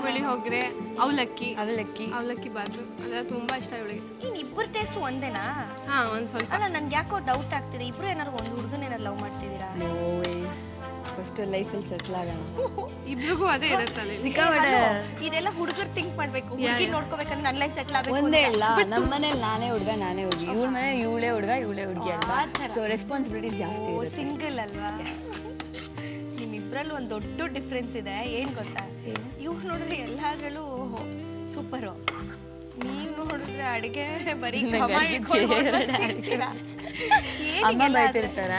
ಪುಳಿಯೋಗರೆ, ಅವಲಕ್ಕಿ ಬಾತು, ಅದೆಲ್ಲ ತುಂಬಾ ಇಷ್ಟ ಇವಳಿಗೆ. ಇಬ್ಬರ ಟೇಸ್ಟ್ ಒಂದೇನಾ? ಹಾ, ಒಂದ್ ಸ್ವಲ್ಪ. ಅಲ್ಲ, ನನ್ಗೆ ಯಾಕೋ ಡೌಟ್ ಆಗ್ತಿದೆ, ಇಬ್ರು ಏನಾದ್ರು ಒಂದು ಹುಡುಗನ ಏನಾದ್ರು ಲವ್ ಮಾಡ್ತಿದ್ದೀರಾ? ಫಸ್ಟ್ ಲೈಫಲ್ಲಿ ಸೆಟ್ಲ್ ಆಗೋಣ. ಇಬ್ರಿಗೂ ಅದೇ ಇರುತ್ತಲ್ಲ. ಇದೆಲ್ಲ ಹುಡುಗರು ಥಿಂಕ್ ಮಾಡ್ಬೇಕು, ಹುಡುಗಿ ನೋಡ್ಕೋಬೇಕಂದ್ರೆ ನನ್ನ ಲೈಫ್ ಸೆಟ್ಲ್ ಆಗ್ಬೇಕು. ಒಂದೇ ಇಲ್ಲ, ನಮ್ಮ ಮನೇಲಿ ನಾನೇ ಹುಡುಗ ನಾನೇ ಹುಡುಗಿ, ಇವ್ರ ಮನೆ ಇವಳೇ ಹುಡುಗ ಇವಳೇ ಹುಡುಗಿ ಅಲ್ವಾ? ಸೊ ರೆಸ್ಪಾನ್ಸಿಬಿಲಿಟಿ ಜಾಸ್ತಿ. ಸಿಂಗಲ್ ಅಲ್ವಾ? ನಿಮ್ಮಿಬ್ರಲ್ಲಿ ಒಂದು ದೊಡ್ಡ ಡಿಫ್ರೆನ್ಸ್ ಇದೆ. ಏನ್ ಗೊತ್ತಾ? ಇವ್ರು ನೋಡಿದ್ರೆ ಎಲ್ಲಾದ್ರಲ್ಲೂ ಸೂಪರು, ನೀವ್ ನೋಡಿದ್ರೆ ಅಡಿಗೆ ಬರೀ ಅಮ್ಮ ಬೈತಿರ್ತಾರ,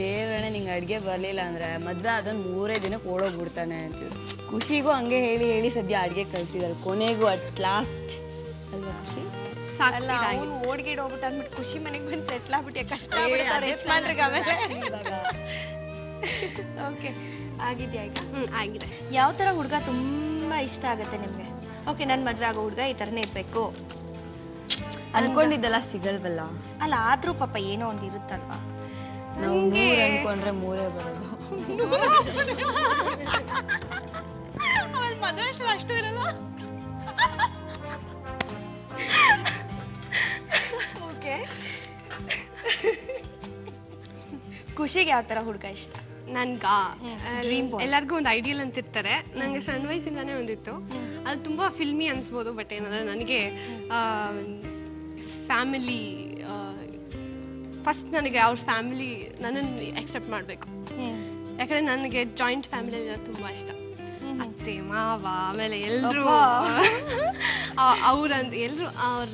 ದೇವರಣ್ಣ ನಿಂಗೆ ಅಡ್ಗೆ ಬರ್ಲಿಲ್ಲ ಅಂದ್ರೆ ಮದ್ವೆ ಅದೊಂದು 3 ದಿನಕ್ಕೆ ಓಡೋಗ್ಬಿಡ್ತಾನೆ ಅಂತೀವಿ. ಖುಷಿಗೂ ಹಂಗೆ ಹೇಳಿ ಹೇಳಿ ಸದ್ಯ ಅಡ್ಗೆ ಕಲ್ತಿದಲ್, ಕೊನೆಗೂ ಅಟ್ ಲಾಸ್ಟ್ ಅಲ್ವಾ ಖುಷಿ? ಅಲ್ಲ, ಅವ್ನು ಓಡ್ಗಿಡ್ ಹೋಗ್ಬಿಟ್ಟು ಅಂದ್ಬಿಟ್ಟು ಖುಷಿ ಮನೆಗೆ ಬಂದು ಸೆಟ್ಲ್ ಆಗ್ಬಿಟ್ಟು ಕಷ್ಟ ಓಕೆ ಆಗಿದ್ಯಾ ಈಗ? ಆಗಿದೆ. ಯಾವ ತರ ಹುಡುಗ ತುಂಬಾ ಇಷ್ಟ ಆಗತ್ತೆ ನಿಮ್ಗೆ? ಓಕೆ, ನನ್ ಮದ್ವೆ ಆಗೋ ಹುಡುಗ ಈ ತರನೇ ಇರ್ಬೇಕು ಅನ್ಕೊಂಡಿದ್ದೆಲ್ಲ ಸಿಗಲ್ವಲ್ಲ. ಅಲ್ಲ, ಆದ್ರೂ ಪಾಪ ಏನೋ ಒಂದ್ ಇರುತ್ತಲ್ವಾ? ನಾವು 3 ಅನ್ಕೊಂಡ್ರೆ 3 ಬರೋದು. ಮದ್ವೆ ಅಷ್ಟು ಇರಲ್ಲ. ಓಕೆ, ಖುಷಿಗೆ ಯಾವ ತರ ಹುಡುಗ ಇಷ್ಟ? ನನ್ಗ ಎಲ್ಲರಿಗೂ ಒಂದು ಐಡಿಯಲ್ ಅಂತಿರ್ತಾರೆ. ನಂಗೆ ಸಣ್ಣ ವಯಸ್ಸಿಂದಾನೇ ಒಂದಿತ್ತು. ಅದು ತುಂಬಾ ಫಿಲ್ಮಿ ಅನ್ಸ್ಬೋದು, ಬಟ್ ಏನಂದ್ರೆ ನನಗೆ ಫ್ಯಾಮಿಲಿ ಫಸ್ಟ್ ನನಗೆ ಅವ್ರ ಫ್ಯಾಮಿಲಿ ನನ್ನನ್ನು ಎಕ್ಸೆಪ್ಟ್ ಮಾಡಬೇಕು. ಯಾಕಂದ್ರೆ ನನಗೆ ಜಾಯಿಂಟ್ ಫ್ಯಾಮಿಲಿ ತುಂಬಾ ಇಷ್ಟ. ಅತ್ತೆ ಮಾವ ಆಮೇಲೆ ಎಲ್ರು ಅವ್ರಂದ್ ಎಲ್ರು ಅವ್ರ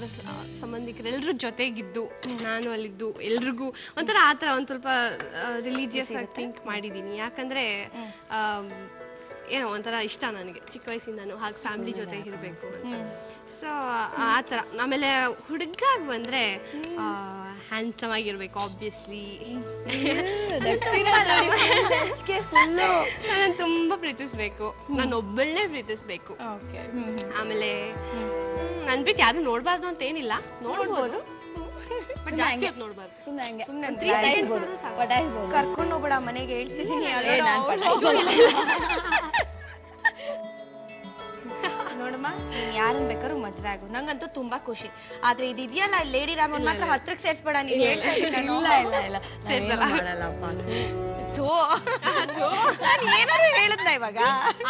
ಸಂಬಂಧಿಕರು ಎಲ್ರ ಜೊತೆಗಿದ್ದು ನಾನು ಅಲ್ಲಿದ್ದು ಎಲ್ರಿಗೂ ಒಂಥರ ಆತರ ಒಂದ್ ಸ್ವಲ್ಪ ರಿಲಿಜಿಯಸ್ ಆಗಿ ಥಿಂಕ್ ಮಾಡಿದೀನಿ. ಯಾಕಂದ್ರೆ ಏನೋ ಒಂಥರ ಇಷ್ಟ ನನಗೆ ಚಿಕ್ಕ ವಯಸ್ಸಿಂದಾನು ಹಾಗೆ ಫ್ಯಾಮಿಲಿ ಜೊತೆಗೆ ಇರಬೇಕು ಅಂತ. ಸೊ ಆತರ. ಆಮೇಲೆ ಹುಡುಗ ಬಂದ್ರೆ ಹ್ಯಾಂಡ್ಸಮ್ ಆಗಿರ್ಬೇಕು ಆಬ್ವಿಯಸ್ಲಿ. ನಾನು ತುಂಬಾ ಪ್ರೀತಿಸ್ಬೇಕು, ನಾನು ಒಬ್ಬಳನ್ನೇ ಪ್ರೀತಿಸ್ಬೇಕು. ಆಮೇಲೆ ನನ್ ಬಿಟ್ಟು ಯಾರು ನೋಡ್ಬಾರ್ದು ಅಂತ ಏನಿಲ್ಲ, ನೋಡ್ಬೋದು ಬಟ್ ಜಾಸ್ತಿ ಹೊತ್ತು ನೋಡ್ಬಾರ್ದು. ಕರ್ಕೊಂಡು ಹೋಗ್ಬೇಡ ಮನೆಗೆ ಹೇಳ್ತಿದ್ದೀನಿ. ನೋಡಮ್ಮ ನೀನ್ ಯಾರನ್ ಬೇಕಾದ್ರೂ ಮದ್ವೆ ಆಗು, ನಂಗಂತೂ ತುಂಬಾ ಖುಷಿ. ಆದ್ರೆ ಇದೆಯಲ್ಲ ಲೇಡಿ ರಾಮನ್ ಮಾತ್ರ ಹತ್ರಕ್ಕೆ ಸೇರ್ಸ್ಬೇಡ. ನೀನ್ ಹೇಳ್ತಾ ಏನಾದ್ರು ಹೇಳದ್ನ ಇವಾಗ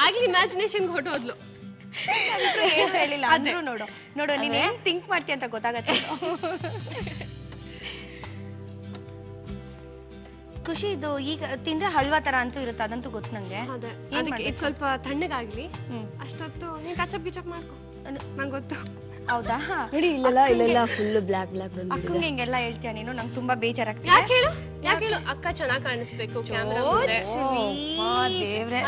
ಆಗ್ಲಿ ಇಮ್ಯಾಜಿನೇಷನ್ ಹೊಟ್ಟೋದ್ಲು. ಏನು ಹೇಳಿಲ್ಲ ಅಂದ್ರೂ ನೋಡು ನೋಡು ನೀನ್ ಏನ್ ಥಿಂಕ್ ಮಾಡ್ತೀಯ ಅಂತ ಗೊತ್ತಾಗತ್ತೆ. ಖುಷಿ ಇದು ಈಗ ತಿಂದ್ರೆ ಹಲ್ವಾ ತರ ಅಂತೂ ಇರುತ್ತೆ, ಅದಂತೂ ಗೊತ್ತು ನಂಗೆ. ಅದಕ್ಕೆ ಸ್ವಲ್ಪ ತಣ್ಣಗಾಗ್ಲಿ ಅಷ್ಟೊತ್ತು ನೀನ್ ಟಚಪ್ ಗಿಚಪ್ ಮಾಡ್ಕೊ, ನಂಗೆ ಗೊತ್ತು. ಹೌದಾ? ಇಲ್ಲ ಫುಲ್ ಬ್ಲಾಕ್ ಬ್ಲಾಕ್ ಅಕ್ಕಂಗೆ ಹಿಂಗೆಲ್ಲ ಹೇಳ್ತೀಯ ನೀನು, ನಂಗೆ ತುಂಬಾ ಬೇಜಾರಾಗ್ತದೆ. ಯಾಕೆ ಹೇಳು? ಅಕ್ಕ ಚೆನ್ನಾಗ್ ಕಾಣಿಸ್ಬೇಕು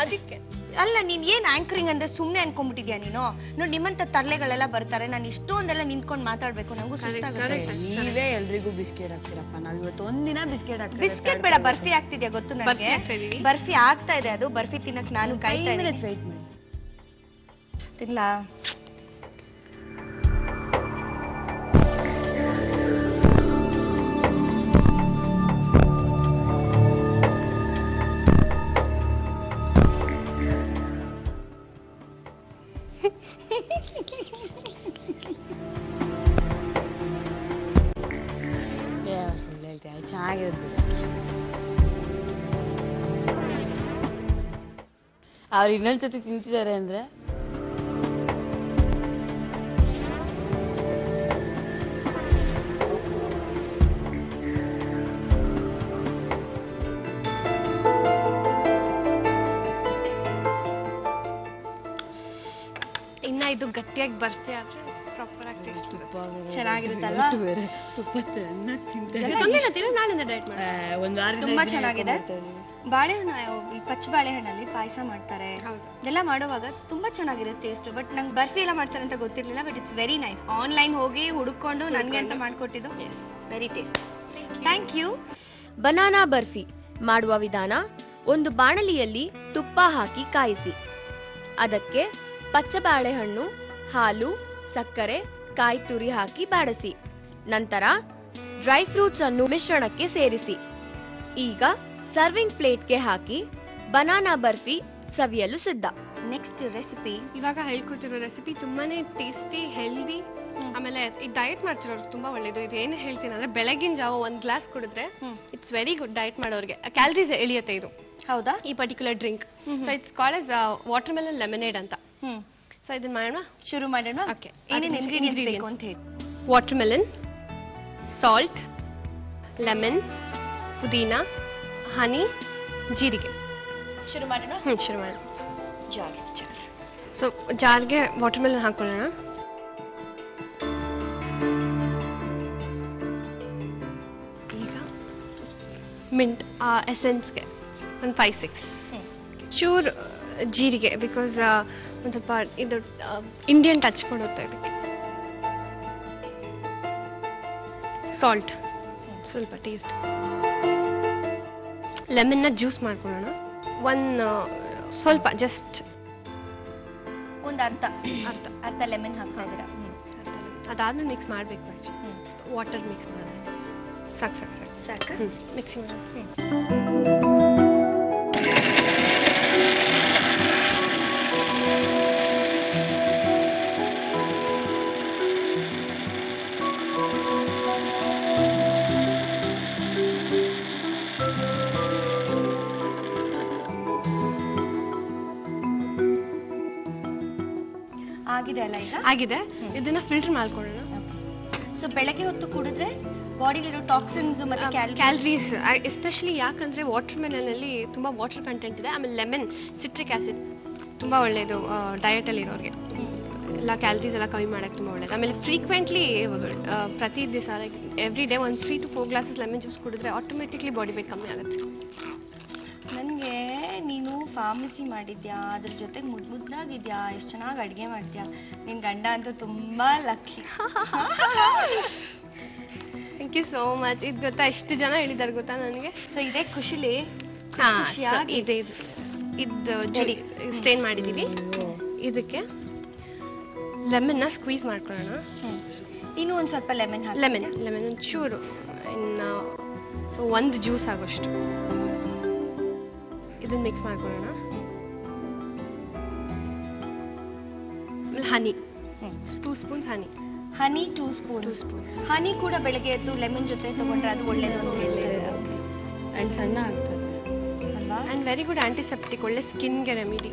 ಅದಕ್ಕೆ ಅಲ್ಲ. ನೀನ್ ಏನ್ ಆಂಕರಿಂಗ್ ಅಂದ್ರೆ ಸುಮ್ನೆ ಅನ್ಕೊಂಡ್ಬಿಟ್ಟಿದ್ಯಾ ನೀನು? ನೋಡಿ ನಿಮ್ಮಂತ ತರ್ಲೆಗಳೆಲ್ಲ ಬರ್ತಾರೆ, ನಾನು ಇಷ್ಟೊಂದೆಲ್ಲ ನಿಂತ್ಕೊಂಡು ಮಾತಾಡ್ಬೇಕು, ನಂಗೂ ಸುಸ್ತಾಗುತ್ತೆ. ನೀವೇ ಎಲ್ರಿಗೂ ಬಿಸ್ಕೆಟ್ ಹಾಕ್ತಿರಪ್ಪ, ನಾವ್ ಇವತ್ತು ಒಂದಿನ ಬಿಸ್ಕೆಟ್ ಹಾಕ್ತೀವಿ. ಬಿಸ್ಕೆಟ್ ಬೇಡ, ಬರ್ಫಿ ಆಗ್ತಿದ್ಯಾ ಗೊತ್ತು ನನಗೆ. ಬರ್ಫಿ ಆಗ್ತಾ ಇದೆ, ಅದು ಬರ್ಫಿ ತಿನ್ನಕ್ ನಾನು ಕಾಯ್ತಾ ಇದ್ದೀನಿ. ತಿನ್ಲಾ? ಚೆನ್ನಾಗಿರುತ್ತೆ. ಅವ್ರು ಇನ್ನೊಂದ್ಸತಿ ತಿಂತಿದ್ದಾರೆ ಅಂದ್ರೆ ಇನ್ನ ಇದು ಗಟ್ಟಿಯಾಗಿ ಬರ್ಫಿ ಆದ್ರೆ ಪ್ರಾಪರ್ ಆಗಿ ಟೇಸ್ಟ್ ಚೆನ್ನಾಗಿರುತ್ತಲ್ವಾ? ನಾಳೆ ಡಯಟ್ ಮಾಡಿ ಒಂದ್ ವಾರ ತುಂಬಾ ಚೆನ್ನಾಗಿದೆ. ಬಾಳೆಹಣ್ಣು ಈ ಪಚ್ಚ ಬಾಳೆಹಣ್ಣಲ್ಲಿ ಪಾಯಸ ಮಾಡ್ತಾರೆ, ಇದೆಲ್ಲ ಮಾಡುವಾಗ ತುಂಬಾ ಚೆನ್ನಾಗಿರುತ್ತೆ ಟೇಸ್ಟ್. ಬಟ್ ನಂಗೆ ಬರ್ಫಿ ಎಲ್ಲ ಮಾಡ್ತಾರೆ ಅಂತ ಗೊತ್ತಿರ್ಲಿಲ್ಲ. But it's very nice. Online ಹೋಗಿ ಹುಡುಕೊಂಡು ನನ್ಗೆ ಅಂತ ಮಾಡ್ಕೊಟ್ಟಿದ್ದು very taste. Thank you. Banana barfi ಮಾಡುವ ವಿಧಾನ: ಒಂದು ಬಾಣಲಿಯಲ್ಲಿ ತುಪ್ಪ ಹಾಕಿ ಕಾಯಿಸಿ, ಅದಕ್ಕೆ ಪಚ್ಚ ಬಾಳೆಹಣ್ಣು, ಹಾಲು, ಸಕ್ಕರೆ, ಕಾಯಿ ತುರಿ ಹಾಕಿ ಬಾಡಿಸಿ, ನಂತರ ಡ್ರೈ ಫ್ರೂಟ್ಸ್ ಅನ್ನು ಮಿಶ್ರಣಕ್ಕೆ ಸೇರಿಸಿ. ಈಗ ಸರ್ವಿಂಗ್ ಪ್ಲೇಟ್ಗೆ ಹಾಕಿ ಬನಾನಾ ಬರ್ಫಿ ಸವಿಯಲು ಸಿದ್ಧ. Next recipe. ಇವಾಗ ಹೇಳ್ಕೊತಿರೋ ರೆಸಿಪಿ ತುಂಬಾನೇ ಟೇಸ್ಟಿ, ಹೆಲ್ದಿ, ಆಮೇಲೆ ಈ ಡಯಟ್ ಮಾಡ್ತಿರೋರು ತುಂಬಾ ಒಳ್ಳೇದು. ಇದು ಏನು ಹೇಳ್ತೀನಿ ಅಂದ್ರೆ ಬೆಳಗಿನ ಜಾವ 1 ಗ್ಲಾಸ್ ಕುಡಿದ್ರೆ ಇಟ್ಸ್ ವೆರಿ ಗುಡ್ ಡಯಟ್ ಮಾಡೋರಿಗೆ. ಕ್ಯಾಲರೀಸ್ ಇಳಿಯುತ್ತೆ ಇದು. ಹೌದಾ? ಈ particular drink. So it's called as water melon lemonade ಅಂತ. ಸೊ ಇದನ್ನ ಮಾಡೋಣ, ಶುರು ಮಾಡೋಣ. ಓಕೆ. ಏನೇನು ಇಂಗ್ರೀಡಿಯೆಂಟ್ಸ್ ಬೇಕು ಅಂತ ಹೇಳಿ. ವಾಟರ್ ಮೆಲನ್, ಸಾಲ್ಟ್, ಲೆಮನ್, ಪುದೀನಾ, ಹನಿ, ಜೀರಿಗೆ. ಶುರು ಮಾಡೋಣ. ಶುರು ಮಾಡೋಣ. ಜಾರ್. ಸೊ ಜಾರ್ಗೆ ವಾಟರ್ ಮೆಲನ್ ಹಾಕೊಳ್ಳೋಣ. ಈಗ ಮಿಂಟ್ ಎಸೆನ್ಸ್ಗೆ ಒಂದು 5-6 ಚೂರ್ ಜೀರಿಗೆ, ಬಿಕಾಸ್ ಒಂದು ಸ್ವಲ್ಪ ಇದು ಇಂಡಿಯನ್ ಟಚ್ ಕೊಡುತ್ತೆ ಇದಕ್ಕೆ. ಸಾಲ್ಟ್ ಸ್ವಲ್ಪ ಟೇಸ್ಟ್. ಲೆಮನ್ನ ಜ್ಯೂಸ್ ಮಾಡ್ಕೊಳ್ಳೋಣ. ಸ್ವಲ್ಪ ಜಸ್ಟ್ ಒಂದು ಅರ್ಧ ಲೆಮನ್ ಹಾಕ್ತಾ ಇದ್ದೀರಾ? ಅದಾದ್ಮೇಲೆ ಮಿಕ್ಸ್ ಮಾಡಬೇಕು. ವಾಟರ್ ಮಿಕ್ಸ್ ಮಾಡೋಣ. ಸಾಕು ಮಿಕ್ಸಿ ಮಾಡೋಣ. ಆಗಿದೆ ಅಲ್ಲ ಈಗ? ಆಗಿದೆ. ಇದನ್ನ ಫಿಲ್ಟರ್ ಮಾಡ್ಕೊಳ್ಳೋಣ. ಸೊ ಬೆಳಗ್ಗೆ ಹೊತ್ತು ಕುಡಿದ್ರೆ ಬಾಡಿಲಿರೋ ಟಾಕ್ಸಿನ್ಸ್ ಮತ್ತೆ ಕ್ಯಾಲರೀಸ್ ಎಸ್ಪೆಷಲಿ ಯಾಕಂದ್ರೆ ವಾಟರ್ ಮೆಲನಲ್ಲಿ ತುಂಬಾ ವಾಟರ್ ಕಂಟೆಂಟ್ ಇದೆ. ಆಮೇಲೆ ಲೆಮನ್, ಸಿಟ್ರಿಕ್ ಆಸಿಡ್ ತುಂಬಾ ಒಳ್ಳೇದು ಡಯಟಲ್ಲಿ ಇರೋರಿಗೆ. ಎಲ್ಲ ಕ್ಯಾಲರೀಸ್ ಎಲ್ಲ ಕಮ್ಮಿ ಮಾಡಕ್ಕೆ ತುಂಬ ಒಳ್ಳೇದು. ಆಮೇಲೆ ಫ್ರೀಕ್ವೆಂಟ್ಲಿ ಪ್ರತಿ ದಿವಸ ಲೈಕ್ ಎವ್ರಿ ಡೇ ಒಂದು 3 to 4 ಗ್ಲಾಸಸ್ ಲೆಮನ್ ಜ್ಯೂಸ್ ಕುಡಿದ್ರೆ ಆಟೋಮೆಟಿಕ್ಲಿ ಬಾಡಿ ವೇಟ್ ಕಮ್ಮಿ ಆಗುತ್ತೆ. ನನಗೆ ನೀನು ಫಾರ್ಮಸಿ ಮಾಡಿದ್ಯಾ, ಅದ್ರ ಜೊತೆಗೆ ಮುದ್ದಾಗಿದ್ಯಾ, ಎಷ್ಟು ಚೆನ್ನಾಗಿ ಅಡುಗೆ ಮಾಡ್ತೀಯಾ. ನಿನ್ ಗಂಡ ಅಂತೂ ತುಂಬಾ lucky. Thank you so much. ಇದು ಗೊತ್ತಾ, ಎಷ್ಟು ಜನ ಹೇಳಿದ್ದಾರೆ ಗೊತ್ತಾ ನನಗೆ. ಸೊ ಇದೇ ಖುಷಿಲಿ ಇದು ಸ್ಟೇನ್ ಮಾಡಿದೀವಿ. ಇದಕ್ಕೆ ಲೆಮನ್ನ ಸ್ಕ್ವೀಸ್ ಮಾಡ್ಕೊಳ್ಳೋಣ. ಇನ್ನು ಒಂದು ಸ್ವಲ್ಪ ಲೆಮನ್ ಒಂಚೂರು, ಇನ್ನು ಒಂದು ಜ್ಯೂಸ್ ಆಗೋಷ್ಟು ಇದನ್ನ ಮಿಕ್ಸ್ ಮಾಡ್ಕೊಳ್ಳೋಣ. ಆಮೇಲೆ ಹನಿ 2 ಸ್ಪೂನ್ಸ್ ಹನಿ 2 ಸ್ಪೂನ್ಸ್. ಹನಿ ಕೂಡ ಬೆಳಗ್ಗೆ ಎದ್ದು ಲೆಮನ್ ಜೊತೆ ತಗೊಂಡ್ರೆ ಅದು ಒಳ್ಳೇದು ಅಂತ ಹೇಳಿದ್ರೆ ಅಂಡ್ ಸಣ್ಣ ಆಗ್ತದೆ ಅಲ್ವಾ. ಅಂಡ್ ವೆರಿ ಗುಡ್ ಆಂಟಿಸೆಪ್ಟಿಕ್, ಒಳ್ಳೆ ಸ್ಕಿನ್ಗೆ ರೆಮಿಡಿ.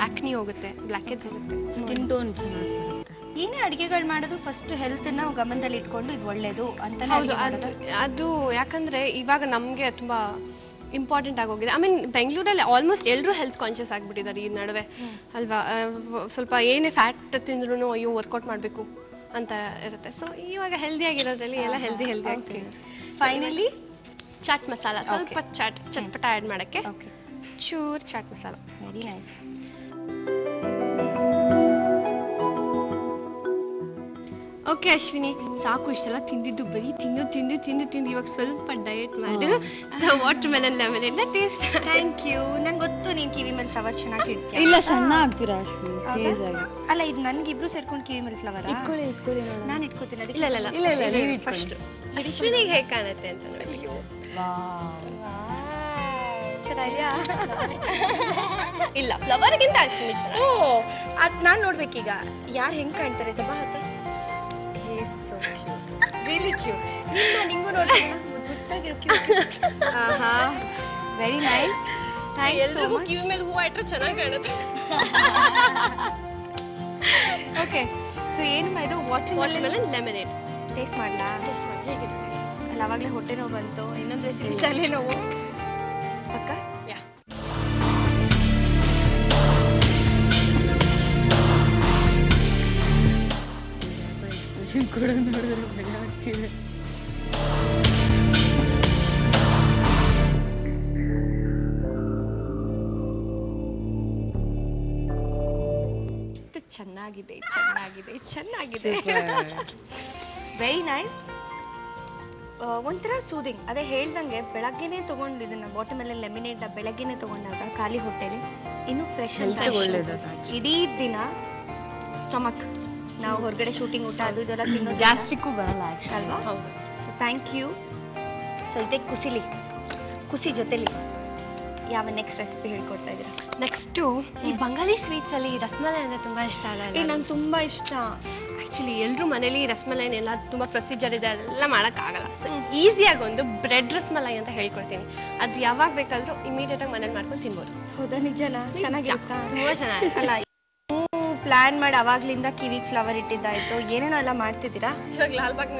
ಆಕ್ನಿ ಹೋಗುತ್ತೆ, ಬ್ಲ್ಯಾಕೆಟ್ಸ್ ಹೋಗುತ್ತೆ, ಸ್ಕಿನ್ ಟೋನ್ ಚೆನ್ನಾಗಿ ಬರುತ್ತೆ. ಏನೇ ಅಡಿಗೆಗಳು ಮಾಡಿದ್ರು ಫಸ್ಟ್ ಹೆಲ್ತ್ ನ ಗಮನದಲ್ಲಿ ಇಟ್ಕೊಂಡು ಇದು ಒಳ್ಳೇದು ಅಂತ. ಹೌದು, ಅದು ಯಾಕಂದ್ರೆ ಇವಾಗ ನಮ್ಗೆ ತುಂಬಾ ಇಂಪಾರ್ಟೆಂಟ್ ಆಗೋಗಿದೆ. ಐ ಮೀನ್ ಬೆಂಗಳೂರಲ್ಲಿ ಆಲ್ಮೋಸ್ಟ್ ಎಲ್ಲರೂ ಹೆಲ್ತ್ ಕಾನ್ಶಿಯಸ್ ಆಗ್ಬಿಟ್ಟಿದ್ದಾರೆ ಈ ನಡುವೆ ಅಲ್ವಾ. ಸ್ವಲ್ಪ ಏನೇ ಫ್ಯಾಟ್ ತಿಂದ್ರು ಅಯ್ಯೋ ವರ್ಕೌಟ್ ಮಾಡಬೇಕು ಅಂತ ಇರುತ್ತೆ. ಸೊ ಇವಾಗ ಹೆಲ್ದಿ ಆಗಿರೋದ್ರಲ್ಲಿ ಎಲ್ಲ ಹೆಲ್ದಿ ಆಗ್ತೀವಿ. ಫೈನಲಿ ಚಾಟ್ ಮಸಾಲ, ಸ್ವಲ್ಪ ಚಟ್ಪಟ ಆ್ಯಡ್ ಮಾಡಕ್ಕೆ ಚೂರ್ chaat masala. Very nice. Okay Ashwini, ಸಾಕು ಇಷ್ಟೆಲ್ಲ ತಿಂದಿದ್ದು, ಬರೀ ತಿಂದು ಇವಾಗ ಸ್ವಲ್ಪ ಡಯಟ್ ಮಾಡಿ watermelon lemon taste. Thank you. ನಂಗೆ ಗೊತ್ತು ನೀನ್ ಕಿವಿ ಮೇಲೆ ಫ್ಲವರ್ ಚೆನ್ನಾಗಿ ಇಡ್ತೀಯ. ಇಲ್ಲ, ಸಣ್ಣ ಆಗ್ತೀರಾ ಅಶ್ವಿನಿ, ಸೇಜ್ ಆಗಿ. ಅಲ್ಲ, ಇದು ನನ್ಗಿಬ್ರು ಸೇರ್ಕೊಂಡು ಕಿವಿ ಮೇಲೆ ಫ್ಲವರ್ ಇಟ್ಕೊಳ್ಳಿ ನಾನು ಇಟ್ಕೋತೀನಿ. ಅದಕ್ಕೆ ಇಲ್ಲ ಫಸ್ಟ್ ಅಶ್ವಿನಿಗೆ ಹೇಗೆ ಕಾಣುತ್ತೆ ಅಂತ ನೋಡಿ. ಚೆನ್ನಾಗಿದ್ಯಾ? ಇಲ್ಲ, ಫ್ಲವರ್ಗಿಂತ ಅಶ್ವಿನಿ ಚೆನ್ನಾಗಿ. ಅದ್ ನಾನ್ ನೋಡ್ಬೇಕೀಗ ಯಾರು ಹೆಂಗ್ ಕಾಣ್ತಾರೆ. ದಬಾ ಹತ್ತ ರಿಯಲಿ ಕ್ಯೂಟ್. ನಿಂಗೂ ನೋಡಿ ಮುದ್ದಾಗಿರೋ ಕ್ಯೂಟ್. Very nice. ಎಲ್ರಿಗೂ ಕಿವಿ ಮೇಲೆ ಹೂವು ಇಟ್ರೆ ಚೆನ್ನಾಗಿ ಕಾಣುತ್ತೆ. ಓಕೆ, ಸೊ ಏನು ಇದು ವಾಟರ್ ಮೆಲನ್ ಲೆಮನೇಡ್ ಟೇಸ್ಟ್ ಮಾಡ್ಲಾ? ಹೇಗಿದೆ? ಅಲ್ಲ, ಅವಾಗಲೇ ಹೊಟ್ಟೆ ನೋವು ಬಂತು. ಇನ್ನೊಂದು ರೆಸಿಪಿ ತಲೆ ನೋವು ಪಕ್ಕ. ಕೂಡ ನೋಡಿದ್ರೆ ಭಯ ಆಗ್ತಿದೆ. ಚೆನ್ನಾಗಿದೆ. Very nice. ಒಂಥರ ಸೂದಿಂಗ್. ಅದೇ ಹೇಳ್ದಂಗೆ ಬೆಳಗ್ಗೆನೆ ತಗೊಂಡು ಇದನ್ನ ವಾಟರ್ ಮೆಲನ್ ಲೆಮಿನೇಡ್ ಬೆಳಗ್ಗೆನೆ ತಗೊಂಡಾಗ ಖಾಲಿ ಹೊಟ್ಟೆಲಿ ಇನ್ನು ಫ್ರೆಶ್ ಅಂತ ಇಡೀ ದಿನ ಸ್ಟಮಕ್ ನಾವು ಹೊರಗಡೆ ಶೂಟಿಂಗ್ ಊಟ ಅದು ಇದೆಲ್ಲ ತಿನ್ನೋದು ಗ್ಯಾಸ್ಟ್ರಿಕ್ಕು ಬರಲ್ಲ ಅಲ್ವಾ. So thank you. ಸೊ ಇದೇ ಖುಷಿ ಜೊತೆಲಿ ಯಾವ ನೆಕ್ಸ್ಟ್ ರೆಸಿಪಿ ಹೇಳ್ಕೊಡ್ತಾ ಇದ್ದೀರಾ? ನೆಕ್ಸ್ಟು ಈ ಬಂಗಾಳಿ ಸ್ವೀಟ್ಸ್ ಅಲ್ಲಿ ರಸಮಲೈ ಅಂದ್ರೆ ತುಂಬಾ ಇಷ್ಟ ಆಗಲ್ಲ. ನಂಗೆ ತುಂಬಾ ಇಷ್ಟ. ಆಕ್ಚುಲಿ ಎಲ್ರೂ ಮನೇಲಿ ರಸಮಲೈ ಎಲ್ಲ ತುಂಬಾ ಪ್ರೊಸೀಜರ್ ಇದೆ, ಅದೆಲ್ಲ ಮಾಡಕ್ ಆಗಲ್ಲ. ಸೊ ಈಸಿಯಾಗಿ ಒಂದು ಬ್ರೆಡ್ ರಸಮಲೈ ಅಂತ ಹೇಳ್ಕೊಡ್ತೀನಿ. ಅದು ಯಾವಾಗ ಬೇಕಾದ್ರೂ ಇಮಿಡಿಯೇಟ್ ಆಗಿ ಮನೇಲಿ ಮಾಡ್ಕೊಂಡು ತಿನ್ಬೋದು. ಹೌದಾ? ನಿಜನಾ? ಚೆನ್ನಾಗಿರುತ್ತಾ? ತುಂಬಾ ಚೆನ್ನಾಗಿ. ಅಲ್ಲ, ಪ್ಲಾನ್ ಮಾಡಿ ಅವಾಗ್ಲಿಂದ ಕಿವಿಗೆ ಫ್ಲವರ್ ಇಟ್ಟಿದ್ದಾಯ್ತು, ಏನೇನೋ ಎಲ್ಲ ಮಾಡ್ತಿದ್ದೀರಾ. ಇವಾಗ Lalbagh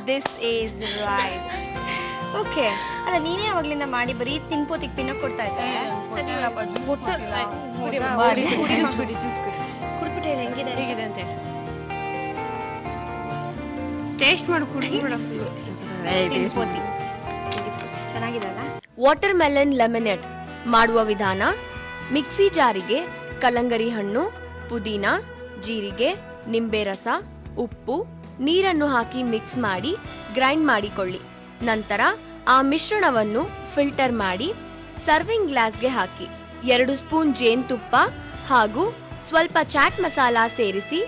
this is right. Okay. ಅಲ್ಲ, ನೀನೇ ಅವಾಗ್ಲಿಂದ ಮಾಡಿ ಬರೀ ತಿನ್ನಕ್ ಕೊಡ್ತಾ ಇದ್ದೆ. ಕುಡಿದ್ಬಿಟ್ಟೆ ಹೆಂಗಿದೆ ಅಂತ ಟೇಸ್ಟ್ ಮಾಡು, ಕುಡಿದ್ಬಿಡ. ಚೆನ್ನಾಗಿದೆ ಅಲ್ಲ? ವಾಟರ್ ಮೆಲನ್ ಲೆಮನೇಡ್ ಮಾಡುವ ವಿಧಾನ: ಮಿಕ್ಸಿ ಜಾರಿಗೆ ಕಲ್ಲಂಗರಿ ಹಣ್ಣು, ಪುದೀನ, ಜೀರಿಗೆ, ನಿಂಬೆ ರಸ, ಉಪ್ಪು, ನೀರನ್ನು ಹಾಕಿ ಮಿಕ್ಸ್ ಮಾಡಿ ಗ್ರೈಂಡ್ ಮಾಡಿಕೊಳ್ಳಿ. ನಂತರ ಆ ಮಿಶ್ರಣವನ್ನು ಫಿಲ್ಟರ್ ಮಾಡಿ ಸರ್ವಿಂಗ್ ಗ್ಲಾಸ್ಗೆ ಹಾಕಿ 2 ಸ್ಪೂನ್ ಜೇನುತುಪ್ಪ ಹಾಗೂ ಸ್ವಲ್ಪ ಚಾಟ್ ಮಸಾಲ ಸೇರಿಸಿ